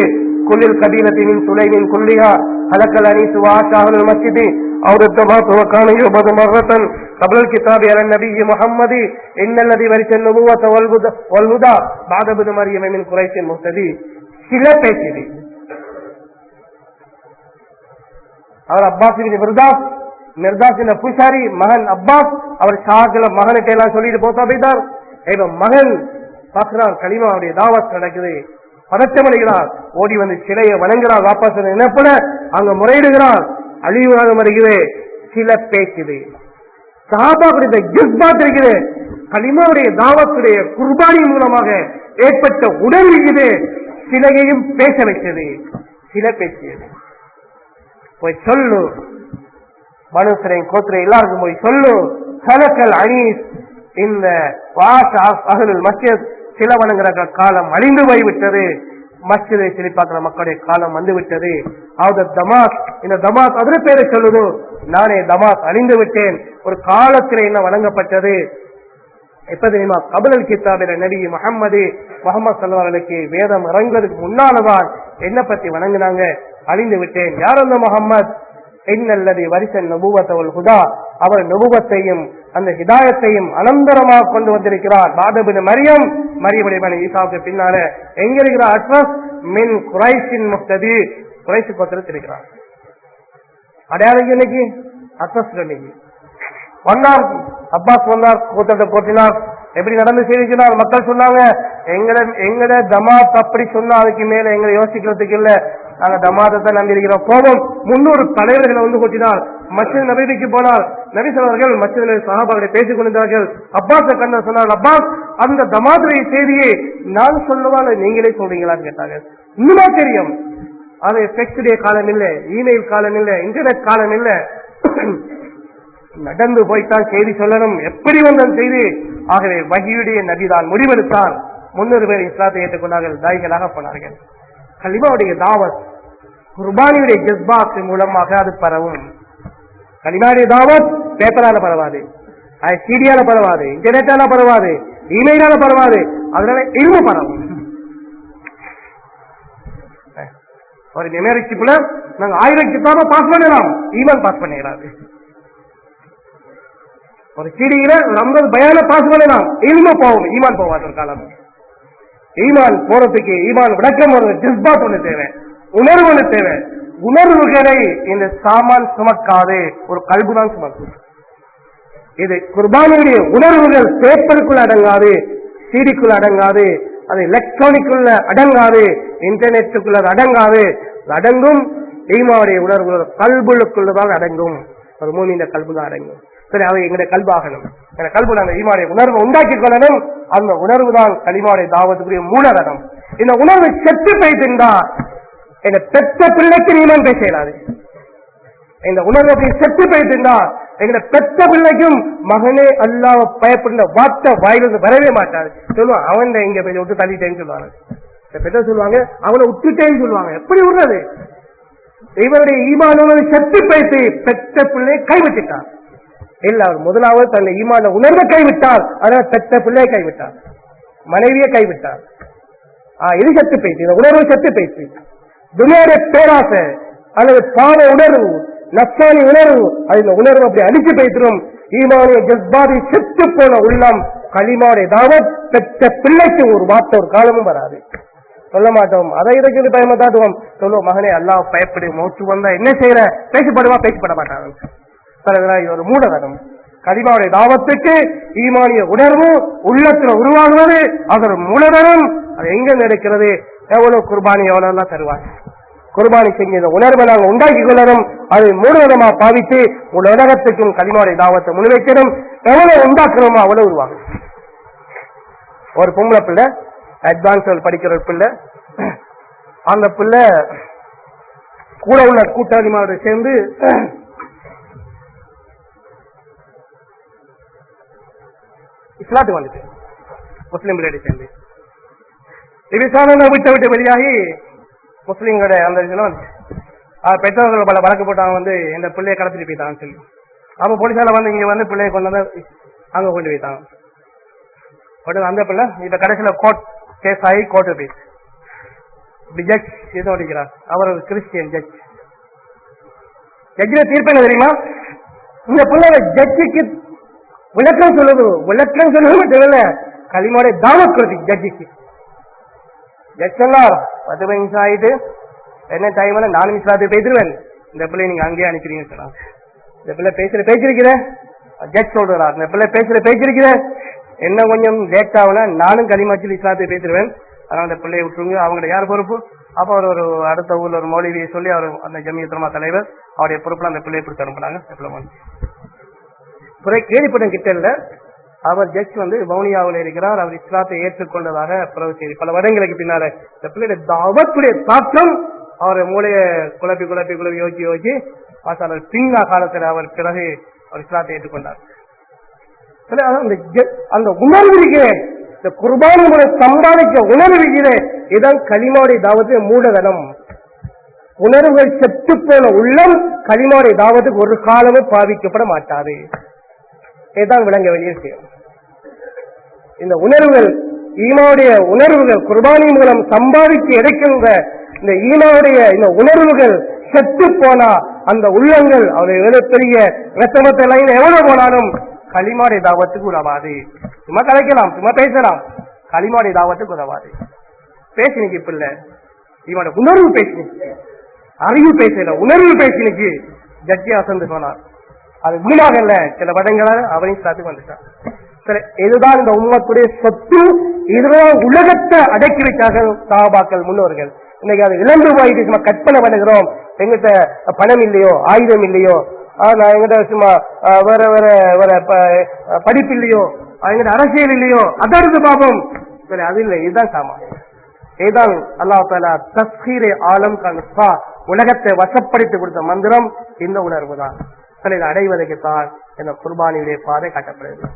குல்லில் கபீலத்தின் சுலைமின் குல்லிஹா ஹலக்கல் அனீஸ் வாஷாஹுல் மஸ்ஜிதி அவுரத்தமாத் வகான யுபது மர்ரத்தன் கப்லல் கிதாபி அலன் நபி முஹம்மதி இன்னல்லதி வரிசன் நுபுவத வல் ஹுதா பஅத இப்னு மர்யம் மின் குரைஷின் முஹ்ததி. சில பேசுது. அவர் அப்பாஸ் மிர்தாஸ் பூசாரி மகன் அப்பாஸ், அவர் ஷாக்ல மகனுக்கு எல்லாம் சொல்லிட்டு போத்தா போயிட்டார். மகன் பாக்குறான், கலிமாவுடைய தாவத் நடக்குது, பதற்றமடைகிறார். ஓடி வந்து சிலையை வணங்குறார். வாபஸ் நினைப்பட அங்க முறையிடுகிறார். அழிவாக வருகிறது. சில பேசுது. சஹாபாவுடைய ஜஸ்பாத் இருக்குது. கலிமாவுடைய தாவத்துடைய குர்பானி மூலமாக ஏற்பட்ட உடல் இருக்குது. சிலையையும் பேச வைத்தது. சில பேசியது. போய் சொல்லு, மனுஷரை கோத்திரை எல்லாருக்கும் போய் சொல்லு, சலக்கல் அனீஸ் இந்த மஸ்ஜித் சில வணங்குற காலம் அழிந்து போய்விட்டது. மஸ்ஜிதை சிரிப்பாக்குற மக்களுடைய காலம் வந்து விட்டது. தமாஸ், இந்த தமாஸ் அதற்கு பேரை சொல்லுது. நானே தமாஸ் அழிந்து விட்டேன். ஒரு காலத்தில் என்ன வணங்கப்பட்டது. எப்ப தெரியுமா? கபுல் கித்தாபில நபி முகமது சல்லல்லாஹு வேதம் இறங்குவதற்கு முன்னாலதான் என்ன பத்தி வணங்கினாங்க? அழிந்து விட்டேன். யார் அந்த முகம்மது? இன்னல்லதி வரிசன் நபுவத்தவல் ஹுதா, அவர் நபுவத்தையும் அந்த ஹிதாயத்தையும் அனந்தரமாக கொண்டு வந்திருக்கிறார். பாதபின் மரியம், மரியமுடைய மணி ஈசாவுக்கு பின்னால எங்க இருக்கிறார்? அட்ரஸ் மின் குரைஷின் முக்ததி, குரைஷ் கோத்திரத்தில் இருக்கிறார். அடையாளம் இன்னைக்கு அட்ரஸ் இன்னைக்கு வந்தார். அப்பாஸ் வந்தார், கூட்டத்தை போட்டினார். எப்படி நடந்து செய்திருக்கிறார்? மக்கள் சொன்னாங்க, எங்கட ஜமாத் அப்படி சொன்னா அதுக்கு மேல எங்களை யோசிக்கிறதுக்கு இல்ல, நாங்க ஜமாத்தை நம்பி இருக்கிறோம். போதும். 300 தலைவர்களை வந்து கொட்டினார். மஸ்ஜித் நபவிக்கு போனார். நபி அவர்கள் மஸ்ஜிதில் சஹாபாக்களை பேசிக் கொண்டிருந்தார்கள். அப்பாஸை கண்ட சொன்னார், அப்பாஸ் அந்த ஜமாத்துடைய செய்தியை நான் சொல்லவால நீங்களே சொல்றீங்களான்னு கேட்டாங்க. இன்னுமா தெரியும், அது ஃபெக்ஸ்டே காலம் இல்ல, இமெயில் காலம் இல்ல, இன்டர்நெட் காலம் இல்ல, நடந்து போய்த்தான் செய்தி சொல்லணும். எப்படி வந்த செய்தி? ஆகவே வஹியுடைய நபிதான் முடிவெடுத்தார். 300 பேர் இஸ்லாத்தை ஏற்றுக்கொண்டார்கள், தாய்களாக போனார்கள். கலிமாவுடைய தாவத் குர்பானியுடைய ஜஸ்பாத் மூலமாக அது பரவும். கலிமாவுடைய தாவத் பேப்பரால பரவாது, சீடியால பரவாது, இன்டர்நெட்டால பரவாது, இமெயிலால பரவாது. அதனால இல்மு பரவும். ஒரு மெமரிச்சிப்ல நாங்க 1000 கிதாப பாஸ் பண்ணலாம், ஈமான் பாஸ் பண்ணிடாது. ஒரு சீடியில 50 பயான பாஸ் பண்ணலாம், இல்மு போகும், ஈமான் போவாது. ஒரு காலம் ஈமான் போறதுக்கு ஈமான் விளக்கம் ஒரு ஜஸ்பாத் ஒண்ணு தேவை, உணர்வு ஒண்ணு தேவை. உணர்வுகளை இந்த சாமான் சுமக்காது, ஒரு கல்புதான் சுமக்கும். இது குர்பானியுடைய உணர்வுகள் பேப்பருக்குள்ள அடங்காது, சீடிக்குள்ள அடங்காது, அது எலக்ட்ரானிக்குள்ள அடங்காது, இன்டர்நெட்டுக்குள்ள அடங்காது. அடங்கும் ஈமாவுடைய உணர்வுகள் கல்புக்குள்ளதான் அடங்கும். ஒரு மூமியின் கல்புதான் அடங்கும். சரி, அவை எங்களுடைய கல்பாகணும். கல்புல அந்த ஈமாவுடைய உணர்வை உண்டாக்கி கொள்ளணும். அந்த உணர்வு தான் கலிமாவுடைய தாவத்துக்குரிய மூலதனம். இந்த உணர்வு செத்து போய்த்திருந்தா எங்க பெற்ற பிள்ளைக்கு ஈமான் பேச இயலாது. இந்த உணர்வு அப்படி செத்து போய்த்திருந்தா எங்க பெற்ற பிள்ளைக்கும் மகனே அல்லாஹ் பயப்படுற வார்த்தை வாயிலிருந்து வரவே மாட்டாரு. சொல்லுவான், அவன் இங்க போய் விட்டு தள்ளிட்டேன்னு சொல்லுவாங்க. பெற்ற சொல்லுவாங்க, அவனை விட்டுட்டேன்னு சொல்லுவாங்க. எப்படி விடுறது? இவருடைய ஈமான் உணர்வு செத்து போய்த்து பெற்ற பிள்ளையை கைவிட்டுட்டார். இல்ல, அவர் முதலாவது தன்னை ஈமான உணர்வை கைவிட்டார். அதனால பெற்ற பிள்ளையை கைவிட்டார், மனைவியை கைவிட்டார். இது செத்து போயிடுச்சு, இந்த உணர்வு செத்து போயிடுச்சு. துனியாவுடைய பேராசை அல்லது பாவ உணர்வு, நப்சானி உணர்வு, அந்த உணர்வு அப்படி அடிச்சு போய்த்திரும். ஈமானிய ஜஸ்பாதி செத்து போன உள்ளம் கலிமாவுடைய தாவத் பெற்ற பிள்ளைக்கு ஒரு வார்த்தை ஒரு காலமும் வராது. சொல்ல மாட்டோம், அதை இதை பயமத்தாட்டுவோம். சொல்லுவோம், மகனே அல்லாஹ் பயப்படு, மௌத்து வந்தா என்ன செய்யற, பேசப்படுவா, பேசப்பட மாட்டாங்க. இது ஒரு மூடதனம். கலிமாவுடைய தாவத்துக்கு ஈமானிய உணர்வு உள்ளத்துல உருவாகுவது அது ஒரு மூலதனம். அது எங்க நடக்கிறது? எவ்வளவு குர்பானி எவ்வளவு தருவாங்க. குர்பானி செஞ்ச உணர்வை நாங்கள் உண்டாக்கி கொள்ளணும். அதை மூலதனமா பாவித்து உலகத்துக்கும் கலிமாவுடைய தாவத்தை முன்வைக்கணும். எவ்வளவு உண்டாக்குறோமோ அவ்வளவு உருவாங்க. ஒரு பொம்பளை பிள்ளை அட்வான்ஸ் படிக்கிற ஒரு பிள்ளை, அந்த பிள்ளை கூட உள்ள கூட்டாளிமாவோட சேர்ந்து இஸ்லாத்துக்கு வந்துட்டு முஸ்லீம் பிள்ளையோட சேர்ந்து விட்டு வெளியாகி முஸ்லீம்களோட அந்த இதுல வந்து பெற்றோர்கள் பல வழக்கு போட்டாங்க, வந்து இந்த பிள்ளைய கடத்திட்டு போயிட்டாங்கன்னு சொல்லி. அப்ப போலீஸால வந்து இங்க வந்து பிள்ளைய கொண்டு வந்து அங்க கொண்டு போயிட்டாங்க. அந்த பிள்ளை இப்ப கடைசியில கோர்ட் கேஸ் ஆகி கோர்ட்டு போயிடுச்சு. இப்படி ஜட்ஜ் எதுவும் அடிக்கிறார். அவர் ஒரு கிறிஸ்டியன் ஜட்ஜ். ஜட்ஜில தீர்ப்பு என்ன தெரியுமா? இந்த பிள்ளைய ஜட்ஜுக்கு விளக்கம் சொல்லுது, விளக்கம் சொல்லுவது மட்டும் இல்ல, கலிமாவுடைய தாவத் கொடுத்து ஜட்ஜுக்கு. ஜட்ஜ் சொன்னார், 10 நிமிஷம் ஆயிட்டு என்ன டைம்ல 4 நிமிஷம் பேசிடுவேன், இந்த பிள்ளை நீங்க அங்கேயே அனுப்பிக்கிறீங்கன்னு சொன்னாங்க. இந்த பிள்ளை பேசிருக்கிற ஜட்ஜ் சொல்றார், இந்த பிள்ளை பேசிருக்கிற என்ன கொஞ்சம் லேட் ஆகுனா நானும் கலிமாச்சில் இஸ்லாத்தை பேசிடுவேன், அதனால அந்த பிள்ளையை விட்டுருங்க. அவங்கள்ட்ட யார் பொறுப்பு? அப்ப அவர் ஒரு அடுத்த ஊர்ல ஒரு மௌலவியை சொல்லி அவர் அந்த ஜமியத்துலமா தலைவர் அவருடைய பொறுப்புல அந்த பிள்ளையை பிடிச்சி அனுப்பினாங்க. கேள்விப்பட்ட கிட்ட இல்ல, அவர் ஜட்ஜ் வந்து வவுனியாவில் இருக்கிறார். அவர் இஸ்லாத்தை ஏற்றுக்கொண்டதாக பிறகு செய்தி. பல வருடங்களுக்கு பின்னால இந்த பிள்ளைய தாவத்துடைய தாக்கம் அவர் மூளைய குழப்பி யோசிச்சு ஆசான பின்னா காலத்தில் அவர் பிறகு அவர் இஸ்லாத்தை ஏற்றுக்கொண்டார். அந்த உணர்வு இந்த குர்பானி முறை சம்பாதிக்க உணர்வு இதான் கலிமாவுடைய தாவத்து மூடதனம். உணர்வுகள் செத்து போன உள்ளம் கலிமாவுடைய தாவத்துக்கு ஒரு காலமும் பாவிக்கப்பட மாட்டாது. இதுதான் விளங்க வேண்டிய விஷயம். இந்த உணர்வுகள் ஈமாவுடைய உணர்வுகள் குர்பானி மூலம் சம்பாதிச்சு எடுக்கின்ற இந்த ஈமாவுடைய இந்த உணர்வுகள் செத்து போனா அந்த உள்ளங்கள் அவருடைய எவ்வளவு பெரிய ரத்தமத்த லைன் எவ்வளவு போனாலும் களிமாடைய தாவத்துக்கு உதவாது. சும்மா கலைக்கலாம், சும்மா பேசலாம், களிமாடைய தாவத்துக்கு உதவாது. பேசினிக்கு இப்ப இல்ல, இவனோட உணர்வு பேசினிக்கு, அறிவு பேசல, உணர்வு பேசினிக்கு ஜட்ஜி அசந்து போனார். அது குணமாக இல்ல, சில படங்களால அவனையும் சாத்துக்கு வந்துட்டான். சரி, இதுதான் இந்த உம்மத்துடைய சொத்து. இதுதான் உலகத்தை அடக்கி வச்சார்கள் சஹாபாக்கள் முன்னோர்கள். இன்னைக்கு அது இழந்து போயிட்டு சும்மா கற்பனை பண்ணுகிறோம். எங்கிட்ட பணம் இல்லையோ, ஆயுதம் இல்லையோ, எங்கிட்ட சும்மா வேற வேற வேற படிப்பு இல்லையோ, எங்கிட்ட அரசியல் இல்லையோ, அதற்கு பாபம். சரி, அது இல்லை, இதுதான் சாமா. இதுதான் அல்லாஹ் தஆலா தஸ்கீரே ஆலம் கன்ஃபா, உலகத்தை வசப்படுத்தி கொடுத்த மந்திரம் இந்த உணர்வு தான். சரி, இதை அடைவதற்குத்தான் இந்த குர்பானியுடைய பாதை காட்டப்படுகிறது.